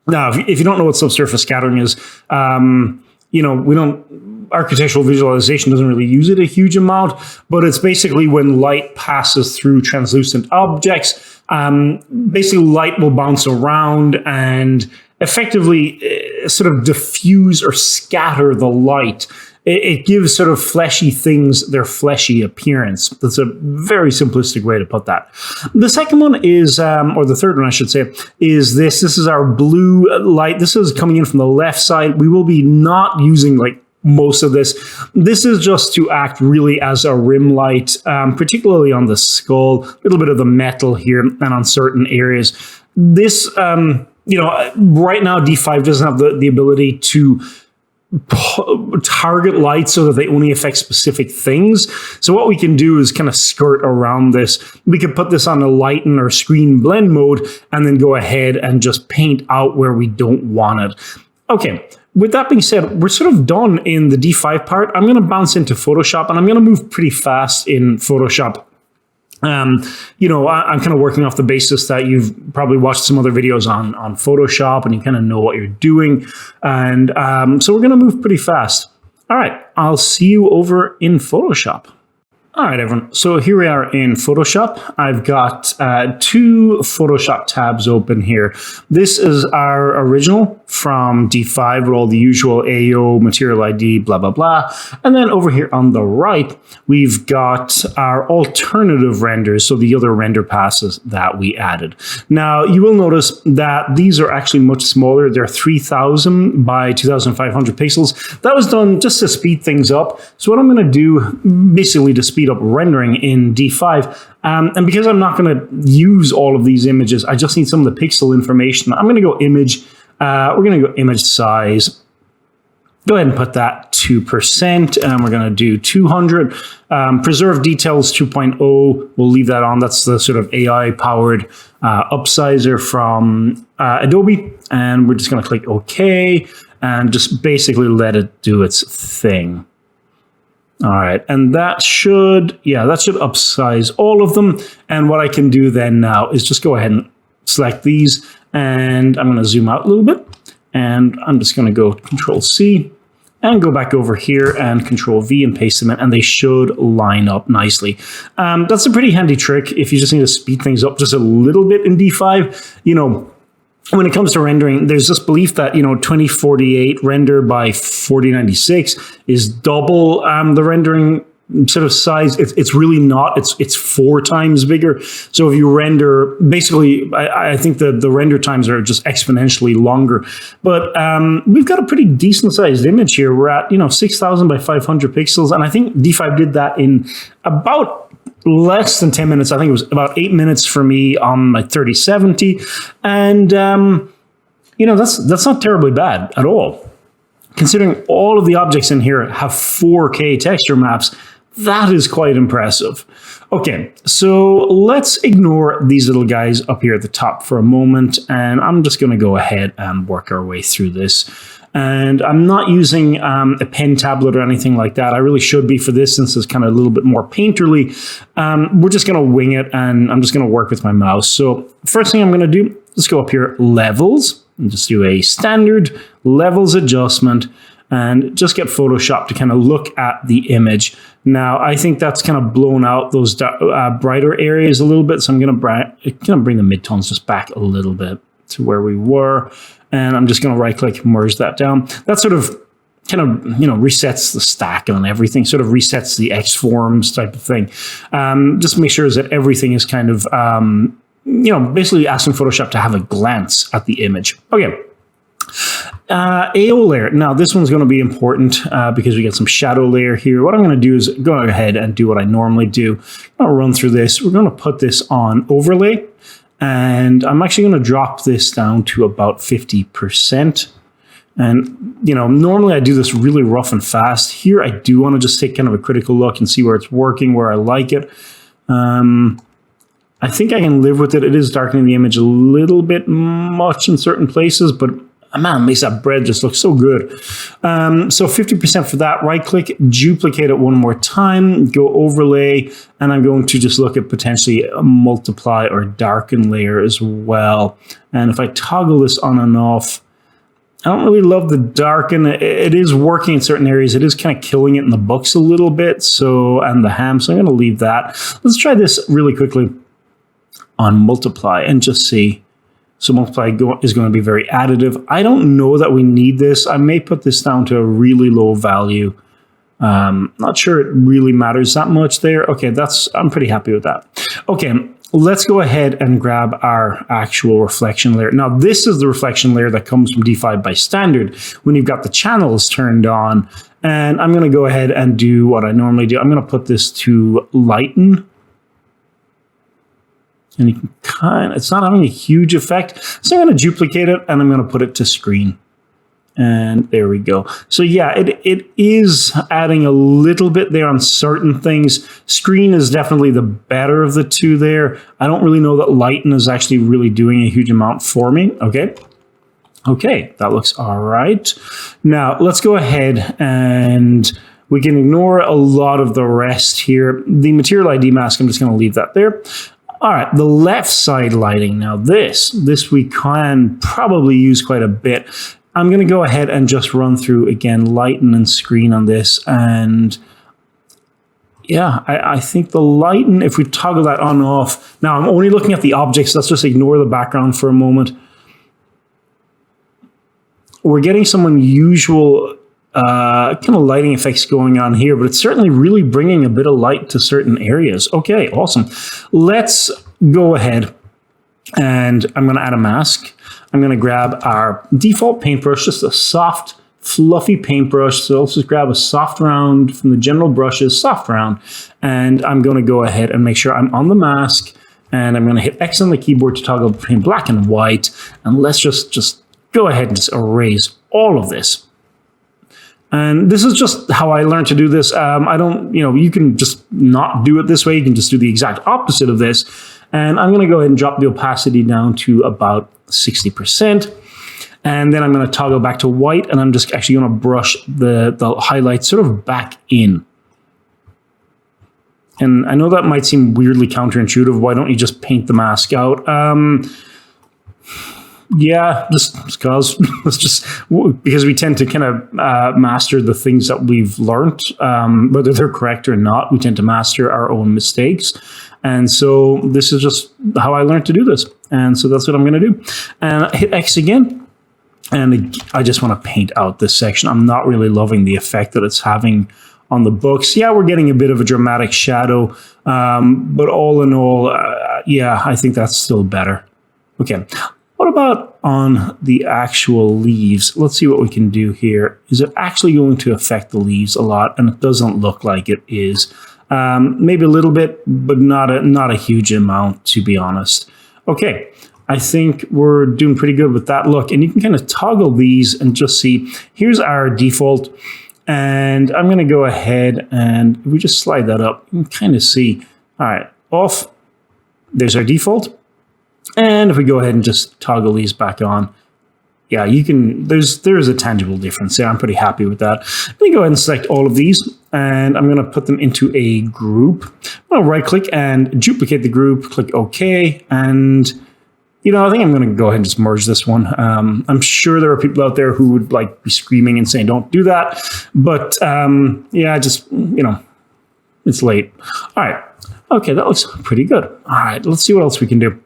Now, if you don't know what subsurface scattering is, architectural visualization doesn't really use it a huge amount, but it's basically when light passes through translucent objects. Basically, light will bounce around and effectively sort of diffuse or scatter the light it gives sort of fleshy things their fleshy appearance. That's a very simplistic way to put that. The second one is, or the third one I should say, is this. This is our blue light. This is coming in from the left side. We will be not using like most of this. This is just to act really as a rim light, particularly on the skull, a little bit of the metal here and on certain areas. This, right now D5 doesn't have the ability to target light so that they only affect specific things. So what we can do is kind of skirt around this. We could put this on a lighten or screen blend mode and then go ahead and just paint out where we don't want it. Okay. With that being said, we're sort of done in the D5 part. I'm going to bounce into Photoshop, and I'm going to move pretty fast in Photoshop. I'm kind of working off the basis that you've probably watched some other videos on Photoshop, and you kind of know what you're doing. And so we're going to move pretty fast. All right, I'll see you over in Photoshop. All right, everyone. So here we are in Photoshop. I've got 2 Photoshop tabs open here. This is our original from D5 with all the usual AO, material ID, blah, blah, blah. And then over here on the right, we've got our alternative renders, so the other render passes that we added. Now, you will notice that these are actually much smaller. They're 3000 by 2500 pixels. That was done just to speed things up. So what I'm going to do, basically to speed up rendering in D5, and because I'm not going to use all of these images, I just need some of the pixel information. I'm going to go image. We're going to go image size. Go ahead and put that 2%, and we're going to do 200. Preserve details 2.0. We'll leave that on. That's the sort of AI-powered upsizer from Adobe, and we're just going to click OK and just basically let it do its thing. All right, and that should upsize all of them. And what I can do then now is just go ahead and select these, and I'm going to zoom out a little bit, and I'm just going to go Control-C and go back over here and Control-V and paste them in, and they should line up nicely. That's a pretty handy trick if you just need to speed things up just a little bit in D5. When it comes to rendering, there's this belief that, 2048 render by 4096 is double the rendering sort of size. It's really not. It's 4 times bigger. So if you render, basically, I think that the render times are just exponentially longer. But we've got a pretty decent sized image here. We're at, 6000 by 500 pixels. And I think D5 did that in about less than 10 minutes. I think it was about 8 minutes for me on my 3070. And, that's not terribly bad at all. Considering all of the objects in here have 4K texture maps, that is quite impressive. Okay, so let's ignore these little guys up here at the top for a moment, and I'm just going to go ahead and work our way through this. And I'm not using a pen tablet or anything like that. I really should be for this, since it's kind of a little bit more painterly. We're just going to wing it, and I'm just going to work with my mouse. So first thing I'm going to do, let's go up here, levels, and just do a standard levels adjustment, and just get Photoshop to kind of look at the image. Now, I think that's kind of blown out those brighter areas a little bit, so I'm going to bring the midtones just back a little bit to where we were, and I'm just going to right-click, merge that down. That sort of resets the stack and everything, sort of resets the X-forms type of thing. Just make sure that everything is kind of, basically asking Photoshop to have a glance at the image. Okay. AO layer. Now, this one's going to be important because we get some shadow layer here. What I'm going to do is go ahead and do what I normally do. I'll run through this. We're going to put this on overlay, and I'm actually going to drop this down to about 50%. And, normally I do this really rough and fast. Here, I do want to just take kind of a critical look and see where it's working, where I like it. I think I can live with it. It is darkening the image a little bit much in certain places, but man, makes that bread just look so good. So 50% for that. Right click, duplicate it one more time, go overlay, and I'm going to just look at potentially a multiply or darken layer as well. And if I toggle this on and off, I don't really love the darken. It is working in certain areas. It is kind of killing it in the books a little bit. And the ham. So I'm going to leave that. Let's try this really quickly on multiply and just see. So multiply is going to be very additive. I don't know that we need this. I may put this down to a really low value. Not sure it really matters that much there. Okay, I'm pretty happy with that. Okay, let's go ahead and grab our actual reflection layer. Now, this is the reflection layer that comes from D5 by standard when you've got the channels turned on. And I'm going to go ahead and do what I normally do. I'm going to put this to lighten. And you can it's not having a huge effect. So I'm going to duplicate it and I'm going to put it to screen. And there we go. So yeah, it is adding a little bit there on certain things. Screen is definitely the better of the two there. I don't really know that lighten is actually really doing a huge amount for me. Okay. Okay, that looks all right. Now let's go ahead and we can ignore a lot of the rest here. The material ID mask, I'm just going to leave that there. All right, the left side lighting. Now this we can probably use quite a bit. I'm going to go ahead and just run through again, lighten and screen on this. And yeah, I think the lighten, if we toggle that on and off. Now I'm only looking at the objects. Let's just ignore the background for a moment. We're getting some unusual kind of lighting effects going on here, but it's certainly really bringing a bit of light to certain areas. Okay, awesome. Let's go ahead and I'm going to add a mask. I'm going to grab our default paintbrush, just a soft, fluffy paintbrush. So let's just grab a soft round from the general brushes, soft round. And I'm going to go ahead and make sure I'm on the mask. And I'm going to hit X on the keyboard to toggle between black and white. And let's just go ahead and just erase all of this. And this is just how I learned to do this. I don't, you can just not do it this way. You can just do the exact opposite of this. And I'm going to go ahead and drop the opacity down to about 60%. And then I'm going to toggle back to white. And I'm just actually going to brush the highlights sort of back in. And I know that might seem weirdly counterintuitive. Why don't you just paint the mask out? Yeah, just because because we tend to kind of master the things that we've learned, whether they're correct or not. We tend to master our own mistakes. And so this is just how I learned to do this. And so that's what I'm going to do. And I hit X again. And I just want to paint out this section. I'm not really loving the effect that it's having on the books. Yeah, we're getting a bit of a dramatic shadow. But all in all, yeah, I think that's still better. Okay. What about on the actual leaves? Let's see what we can do here. Is it actually going to affect the leaves a lot? And it doesn't look like it is. Maybe a little bit, but not a huge amount, to be honest. Okay, I think we're doing pretty good with that look. And you can kind of toggle these and just see, here's our default. And I'm going to go ahead and if we just slide that up, you can kind of see, all right, off. There's our default. And if we go ahead and just toggle these back on, yeah, you can, there's a tangible difference there. I'm pretty happy with that. Let me go ahead and select all of these and I'm going to put them into a group. I'm going to right click and duplicate the group, click OK. And, I think I'm going to go ahead and just merge this one. I'm sure there are people out there who would like be screaming and saying, don't do that. But yeah, just, it's late. All right. Okay, that looks pretty good. All right, let's see what else we can do.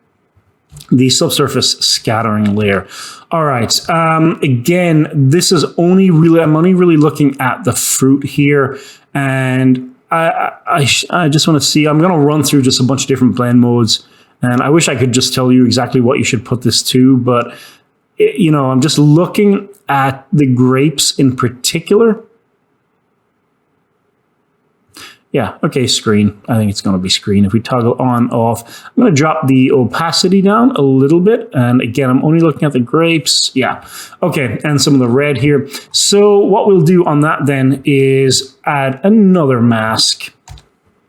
The subsurface scattering layer. All right. Again, this is I'm only really looking at the fruit here. And I just want to see, I'm going to run through just a bunch of different blend modes. And I wish I could just tell you exactly what you should put this to. But, I'm just looking at the grapes in particular. Yeah, okay, screen. I think it's going to be screen. If we toggle on, off, I'm going to drop the opacity down a little bit. And again, I'm only looking at the grapes. Yeah, okay, and some of the red here. So what we'll do on that then is add another mask.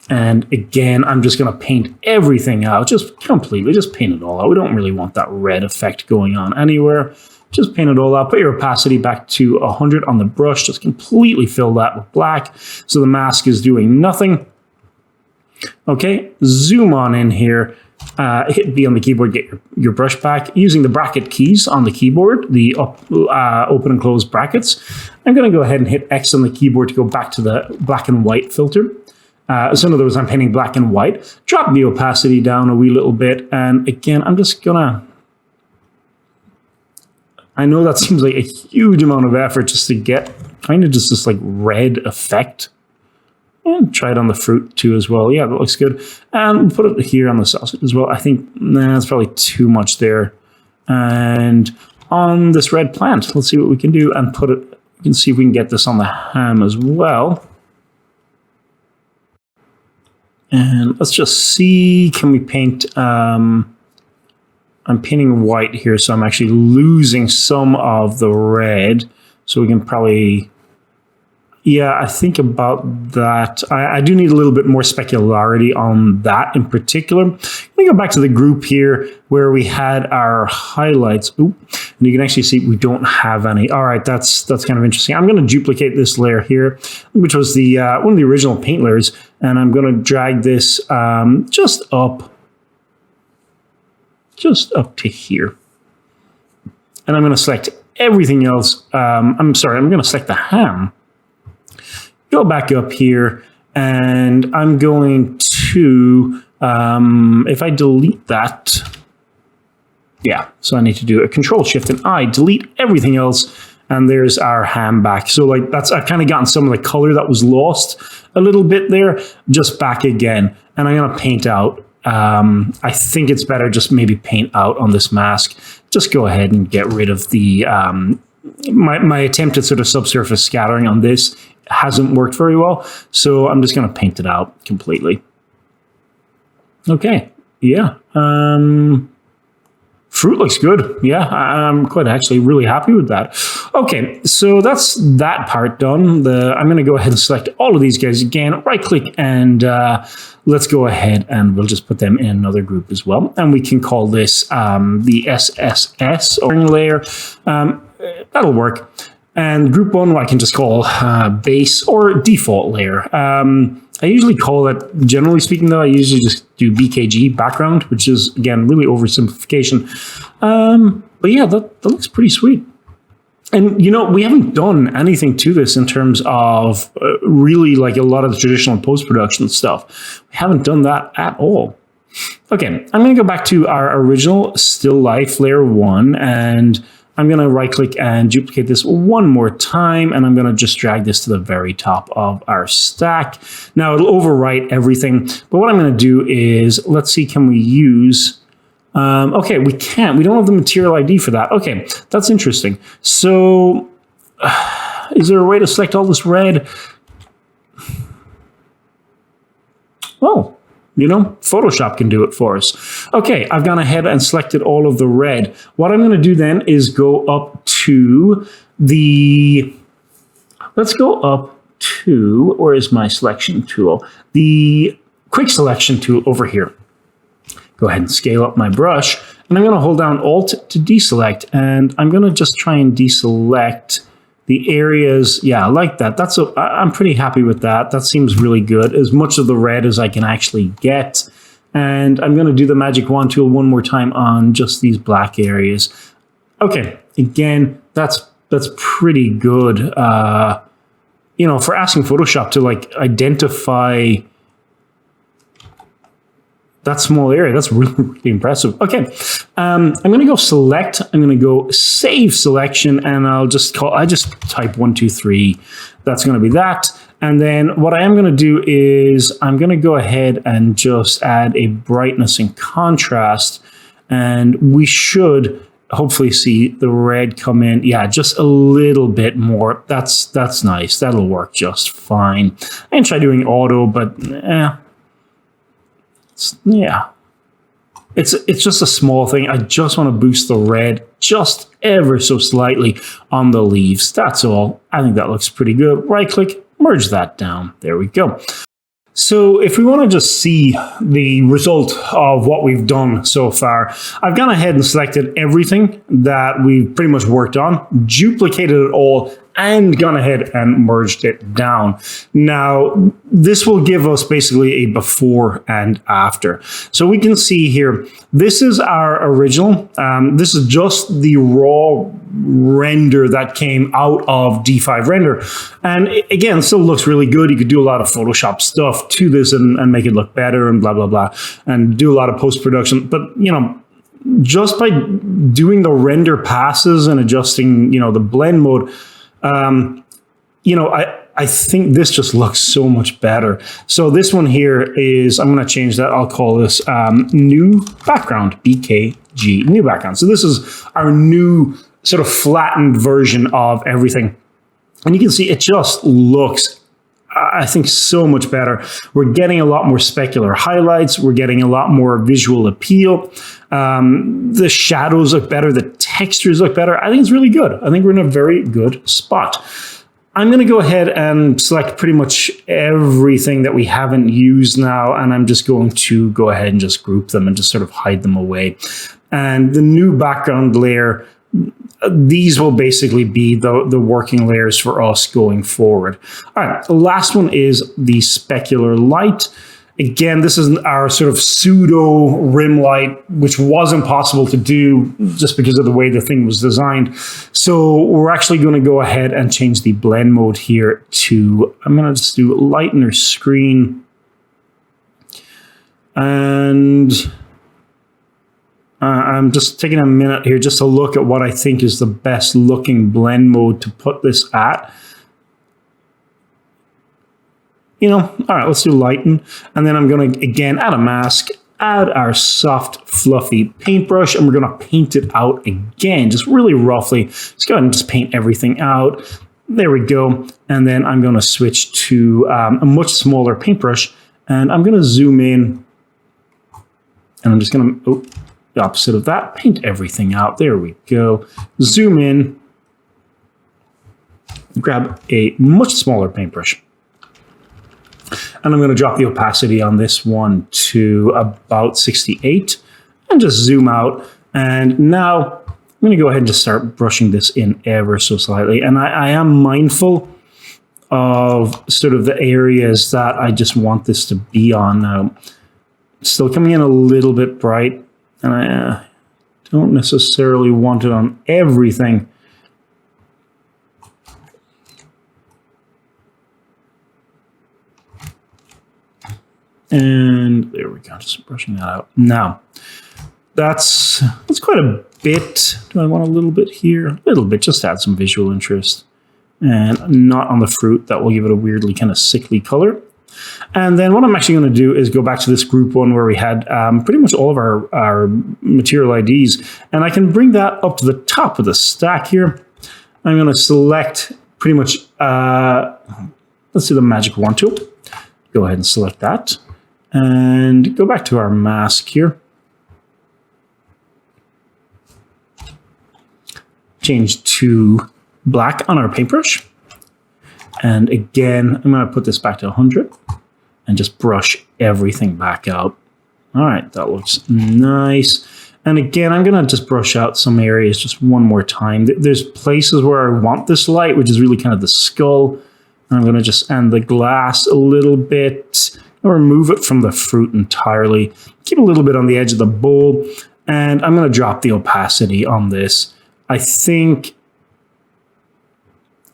And again, I'm just going to paint everything out, just completely, just paint it all out. We don't really want that red effect going on anywhere. Just paint it all out. Put your opacity back to 100 on the brush. Just completely fill that with black. So the mask is doing nothing. Okay, zoom on in here. Hit B on the keyboard, get your brush back. Using the bracket keys on the keyboard, the open and close brackets. I'm going to go ahead and hit X on the keyboard to go back to the black and white filter. So in other words, I'm painting black and white. Drop the opacity down a wee little bit. And again, I'm just going to... I know that seems like a huge amount of effort just to get kind of just this like red effect. And try it on the fruit too as well. Yeah, that looks good. And put it here on the sausage as well. I think, nah, that's probably too much there. And on this red plant, let's see what we can do and put it, you can see if we can get this on the ham as well. And let's just see, can we paint, I'm painting white here, so I'm actually losing some of the red. So we can probably, yeah, I think about that. I do need a little bit more specularity on that in particular. Let me go back to the group here where we had our highlights. Ooh, and you can actually see we don't have any. All right, that's kind of interesting. I'm going to duplicate this layer here, which was the one of the original paint layers, and I'm going to drag this just up to here. And I'm going to select everything else. I'm sorry, I'm going to select the ham. Go back up here, and I'm going to, if I delete that, yeah, so I need to do a Control-Shift and I, delete everything else, and there's our ham back. So like that's, I've kind of gotten some of the color that was lost a little bit there, just back again, and I'm going to paint out. I think it's better just maybe paint out on this mask. Just go ahead and get rid of the, my attempt at sort of subsurface scattering on this hasn't worked very well, so I'm just going to paint it out completely. Okay, yeah. Fruit looks good. Yeah, I'm quite actually really happy with that. Okay, so that's that part done. I'm going to go ahead and select all of these guys again, right-click, and let's go ahead and we'll just put them in another group as well. And we can call this the SSS or layer. That'll work. And group one, I can just call base or default layer. I usually call it, generally speaking though, I usually just do BKG background, which is, again, really oversimplification. But yeah, that looks pretty sweet. And, you know, we haven't done anything to this in terms of really like a lot of the traditional post-production stuff. We haven't done that at all. Okay, I'm going to go back to our original still life layer 1, and I'm going to right click and duplicate this one more time, and I'm going to just drag this to the very top of our stack. Now it'll overwrite everything, but what I'm going to do is, let's see, can we use, okay, we can't, we don't have the material ID for that. Okay, that's interesting. So is there a way to select all this red? Well, you know, Photoshop can do it for us. Okay, I've gone ahead and selected all of the red. What I'm going to do then is go up to the, let's go up to, where is my selection tool? The quick selection tool over here. Go ahead and scale up my brush, and I'm going to hold down Alt to deselect, and I'm going to just try and deselect the areas, yeah, like that. I'm pretty happy with that. That seems really good. As much of the red as I can actually get. And I'm going to do the magic wand tool one more time on just these black areas. Okay, again, that's pretty good. You know, for asking Photoshop to like identify that small area, that's really, really impressive. Okay, I'm going to go select. I'm going to go save selection, and I just type 1, 2, 3. That's going to be that. And then what I am going to do is I'm going to go ahead and just add a brightness and contrast, and we should hopefully see the red come in. Yeah, just a little bit more. That's nice. That'll work just fine. I can try doing auto, but yeah, it's just a small thing. I just want to boost the red just ever so slightly on the leaves. That's all. I think that looks pretty good. Right click, merge that down. There we go. So if we want to just see the result of what we've done so far, I've gone ahead and selected everything that we've pretty much worked on, duplicated it all, and gone ahead and merged it down. Now, this will give us basically a before and after. So we can see here, this is our original. This is just the raw render that came out of D5 Render. And again, it still looks really good. You could do a lot of Photoshop stuff to this and make it look better and blah, blah, blah, and do a lot of post-production. But, you know, just by doing the render passes and adjusting, you know, the blend mode, you know, I think this just looks so much better. So this one here is, I'm going to change that. I'll call this new background, BKG, new background. So this is our new sort of flattened version of everything. And you can see it just looks, I think, so much better. We're getting a lot more specular highlights. We're getting a lot more visual appeal. The shadows look better. The textures look better. I think it's really good. I think we're in a very good spot. I'm going to go ahead and select pretty much everything that we haven't used now, and I'm just going to go ahead and just group them and just sort of hide them away. And the new background layer, these will basically be the working layers for us going forward. All right, the last one is the specular light. Again, this is our sort of pseudo rim light, which wasn't possible to do just because of the way the thing was designed. So we're actually going to go ahead and change the blend mode here to, I'm going to just do lightener screen. And I'm just taking a minute here just to look at what I think is the best looking blend mode to put this at. You know, all right, let's do lighten. And then I'm going to, again, add a mask, add our soft, fluffy paintbrush, and we're going to paint it out again, just really roughly. Let's go ahead and just paint everything out. There we go. And then I'm going to switch to a much smaller paintbrush, and I'm going to zoom in. And I'm just going to, oh, the opposite of that, paint everything out. There we go. Zoom in. Grab a much smaller paintbrush. And I'm going to drop the opacity on this one to about 68 and just zoom out. And now I'm going to go ahead and just start brushing this in ever so slightly. And I am mindful of sort of the areas that I just want this to be on now. Still coming in a little bit bright, and I don't necessarily want it on everything. And there we go, just brushing that out. Now, that's quite a bit. Do I want a little bit here? A little bit, just add some visual interest. And not on the fruit, that will give it a weirdly kind of sickly color. And then what I'm actually going to do is go back to this group one where we had pretty much all of our material IDs. And I can bring that up to the top of the stack here. I'm going to select pretty much, let's do the magic wand tool. Go ahead and select that. And go back to our mask here. Change to black on our paintbrush. And again, I'm going to put this back to 100 and just brush everything back out. All right, that looks nice. And again, I'm going to just brush out some areas just one more time. There's places where I want this light, which is really kind of the skull. And I'm going to just end the glass a little bit. Or remove it from the fruit entirely. Keep a little bit on the edge of the bowl. And I'm going to drop the opacity on this. I think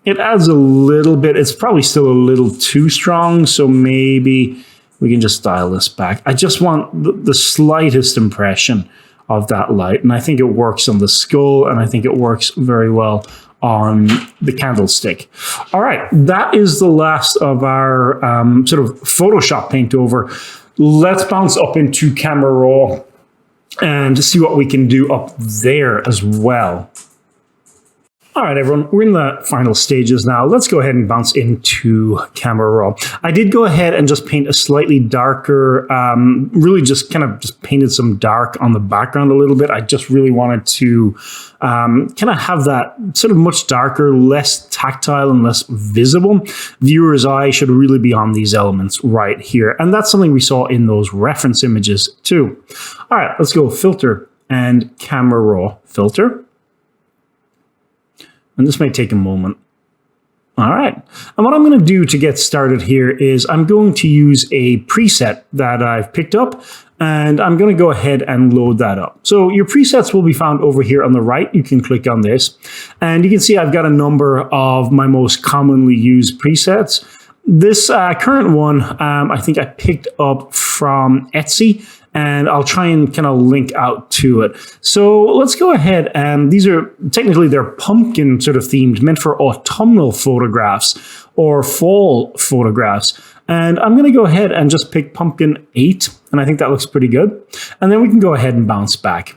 it adds a little bit. It's probably still a little too strong. So maybe we can just dial this back. I just want the slightest impression of that light. And I think it works on the skull. And I think it works very well on the candlestick. All right, that is the last of our sort of Photoshop paint over. Let's bounce up into Camera Raw and see what we can do up there as well. All right, everyone, we're in the final stages now. Let's go ahead and bounce into Camera Raw. I did go ahead and just paint a slightly darker, really just kind of just painted some dark on the background a little bit. I just really wanted to kind of have that sort of much darker, less tactile and less visible. Viewer's eye should really be on these elements right here. And that's something we saw in those reference images too. All right, let's go Filter and Camera Raw. Filter. And this may take a moment. All right. And what I'm going to do to get started here is I'm going to use a preset that I've picked up, and I'm going to go ahead and load that up. So your presets will be found over here on the right. You can click on this, and you can see I've got a number of my most commonly used presets. This current one, I think I picked up from Etsy, and I'll try and kind of link out to it. So let's go ahead, and these are technically they're pumpkin sort of themed, meant for autumnal photographs or fall photographs. And I'm going to go ahead and just pick pumpkin 8, and I think that looks pretty good. And then we can go ahead and bounce back.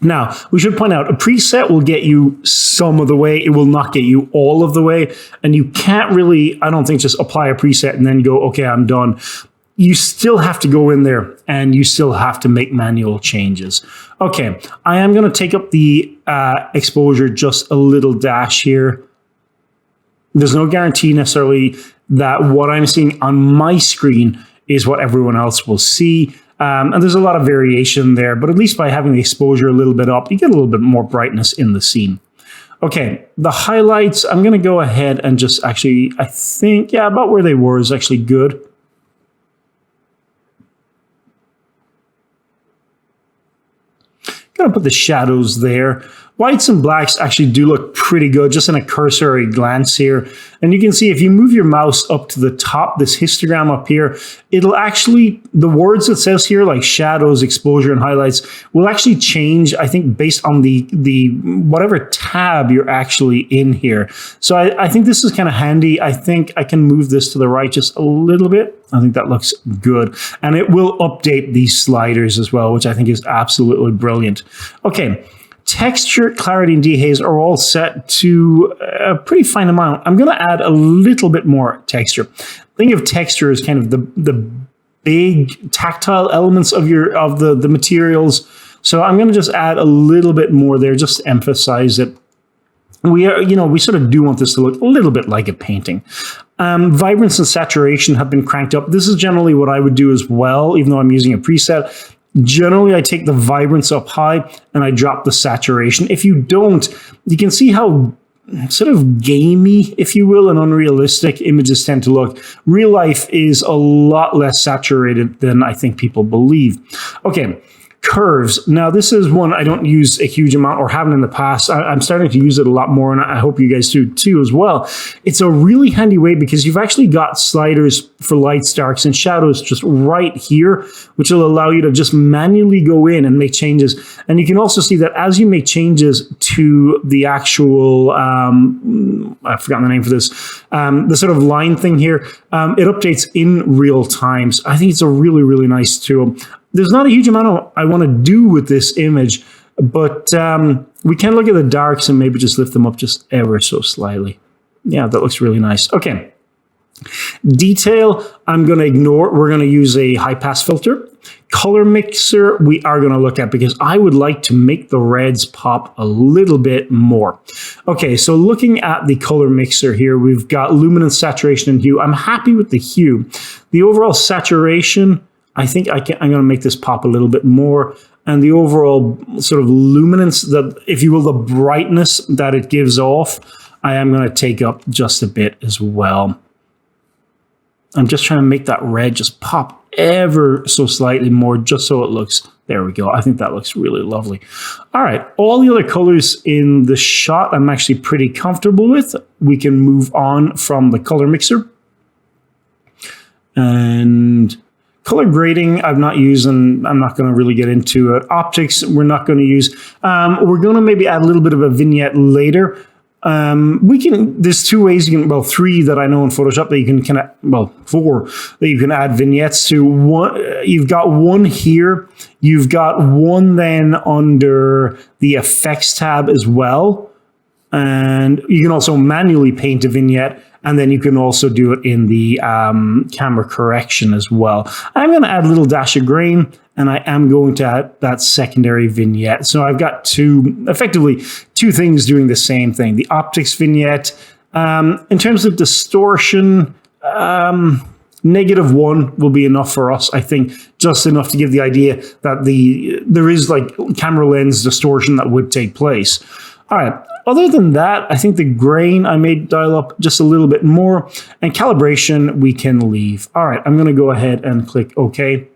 Now, we should point out, a preset will get you some of the way. It will not get you all of the way. And you can't really, I don't think, just apply a preset and then go, okay, I'm done. You still have to go in there and you still have to make manual changes. Okay, I am going to take up the exposure just a little dash here. There's no guarantee necessarily that what I'm seeing on my screen is what everyone else will see. And there's a lot of variation there, but at least by having the exposure a little bit up, you get a little bit more brightness in the scene. Okay, the highlights, I'm going to go ahead and just actually, I think, yeah, about where they were is actually good. Going to put the shadows there. Whites and blacks actually do look pretty good, just in a cursory glance here. And you can see if you move your mouse up to the top, this histogram up here, it'll actually, the words it says here, like shadows, exposure, and highlights, will actually change, I think, based on the whatever tab you're actually in here. So I think this is kind of handy. I think I can move this to the right just a little bit. I think that looks good. And it will update these sliders as well, which I think is absolutely brilliant. Okay. Texture, clarity, and dehaze are all set to a pretty fine amount. I'm going to add a little bit more texture. Think of texture as kind of the big tactile elements of the materials. So I'm going to just add a little bit more there, just to emphasize it. We sort of do want this to look a little bit like a painting. Vibrance and saturation have been cranked up. This is generally what I would do as well, even though I'm using a preset. Generally, I take the vibrance up high and I drop the saturation. If you don't, you can see how sort of gamey, if you will, and unrealistic images tend to look. Real life is a lot less saturated than I think people believe. Okay. Curves. Now, this is one I don't use a huge amount or haven't in the past. I'm starting to use it a lot more, and I hope you guys do too as well. It's a really handy way because you've actually got sliders for lights, darks, and shadows just right here, which will allow you to just manually go in and make changes. And you can also see that as you make changes to the actual, I've forgotten the name for this, the sort of line thing here, it updates in real time. So I think it's a really, really nice tool. There's not a huge amount I want to do with this image, but we can look at the darks and maybe just lift them up just ever so slightly. Yeah, that looks really nice. Okay. Detail, I'm going to ignore. We're going to use a high pass filter. Color mixer, we are going to look at because I would like to make the reds pop a little bit more. Okay, so looking at the color mixer here, we've got luminance, saturation, and hue. I'm happy with the hue. The overall saturation, I think I'm going to make this pop a little bit more. And the overall sort of luminance, if you will, the brightness that it gives off, I am going to take up just a bit as well. I'm just trying to make that red just pop ever so slightly more, just so it looks, there we go. I think that looks really lovely. All right, all the other colors in the shot I'm actually pretty comfortable with. We can move on from the color mixer. And color grading, I'm not using, I'm not going to really get into it. Optics, we're not going to use. We're going to maybe add a little bit of a vignette later. There's two ways you can, well, three that I know in Photoshop that you can kind of, well, four that you can add vignettes to. One, you've got one here. You've got one then under the effects tab as well. And you can also manually paint a vignette. And then you can also do it in the camera correction as well. I'm going to add a little dash of grain, and I am going to add that secondary vignette. So I've got effectively two things doing the same thing. The optics vignette. In terms of distortion, -1 will be enough for us, I think, just enough to give the idea that there is like camera lens distortion that would take place. All right. Other than that, I think the grain I may dial up just a little bit more, and calibration we can leave. All right, I'm going to go ahead and click OK.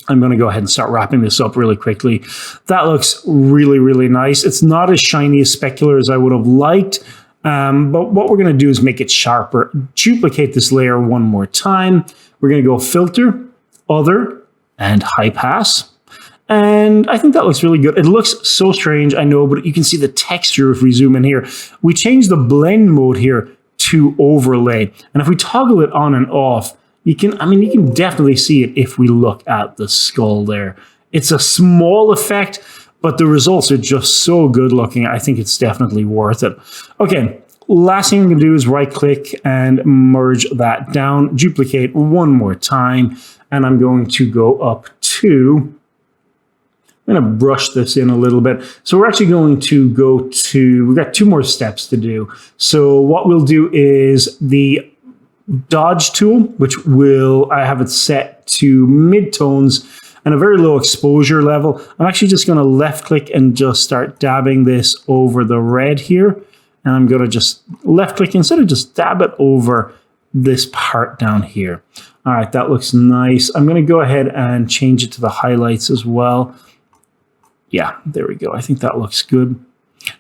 I'm going to go ahead and start wrapping this up really quickly. That looks really, really nice. It's not as shiny as specular as I would have liked, but what we're going to do is make it sharper. Duplicate this layer one more time. We're going to go Filter, Other, and high pass. And I think that looks really good. It looks so strange, I know, but you can see the texture if we zoom in here. We changed the blend mode here to overlay. And if we toggle it on and off, you can definitely see it if we look at the skull there. It's a small effect, but the results are just so good looking. I think it's definitely worth it. Okay, last thing I'm gonna do is right click and merge that down, duplicate one more time, and I'm going to go up to, I'm going to brush this in a little bit. So we're actually going to go to, we've got 2 more steps to do. So what we'll do is the dodge tool, which I have it set to mid-tones and a very low exposure level. I'm actually just going to left click and just start dabbing this over the red here. And I'm going to just left click instead of just dab it over this part down here. All right, that looks nice. I'm going to go ahead and change it to the highlights as well. Yeah, there we go. I think that looks good.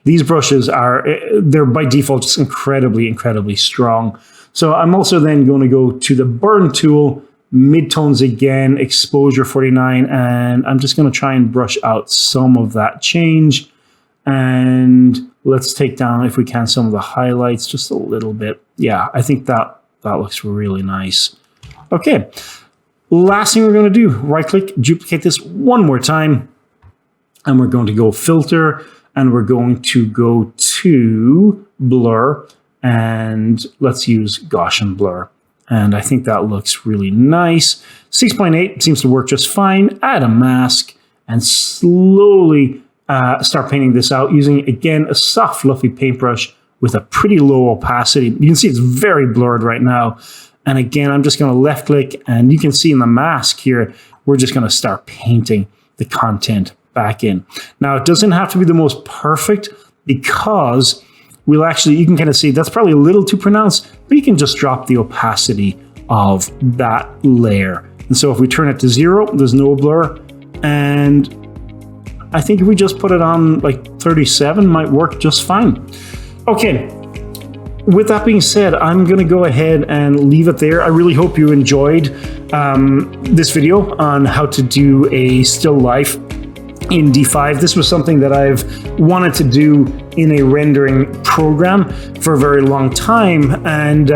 These brushes they're by default just incredibly, incredibly strong. So I'm also then going to go to the burn tool, midtones again, exposure 49, and I'm just going to try and brush out some of that change. And let's take down, if we can, some of the highlights just a little bit. Yeah, I think that looks really nice. Okay, last thing we're going to do, right click, duplicate this one more time. And we're going to go filter, and we're going to go to blur, and let's use Gaussian blur. And I think that looks really nice. 6.8 seems to work just fine. Add a mask and slowly start painting this out using, again, a soft, fluffy paintbrush with a pretty low opacity. You can see it's very blurred right now. And again, I'm just going to left click, and you can see in the mask here, we're just going to start painting the content back in. Now, it doesn't have to be the most perfect, because you can kind of see that's probably a little too pronounced, but you can just drop the opacity of that layer. And so if we turn it to 0, there's no blur. And I think if we just put it on like 37 might work just fine. Okay. With that being said, I'm going to go ahead and leave it there. I really hope you enjoyed this video on how to do a still life in D5. This was something that I've wanted to do in a rendering program for a very long time. And,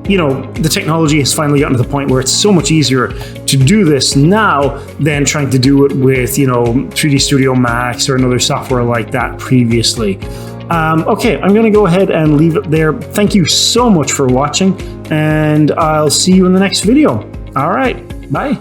you know, the technology has finally gotten to the point where it's so much easier to do this now than trying to do it with, you know, 3D Studio Max or another software like that previously. Okay, I'm going to go ahead and leave it there. Thank you so much for watching, and I'll see you in the next video. All right, bye.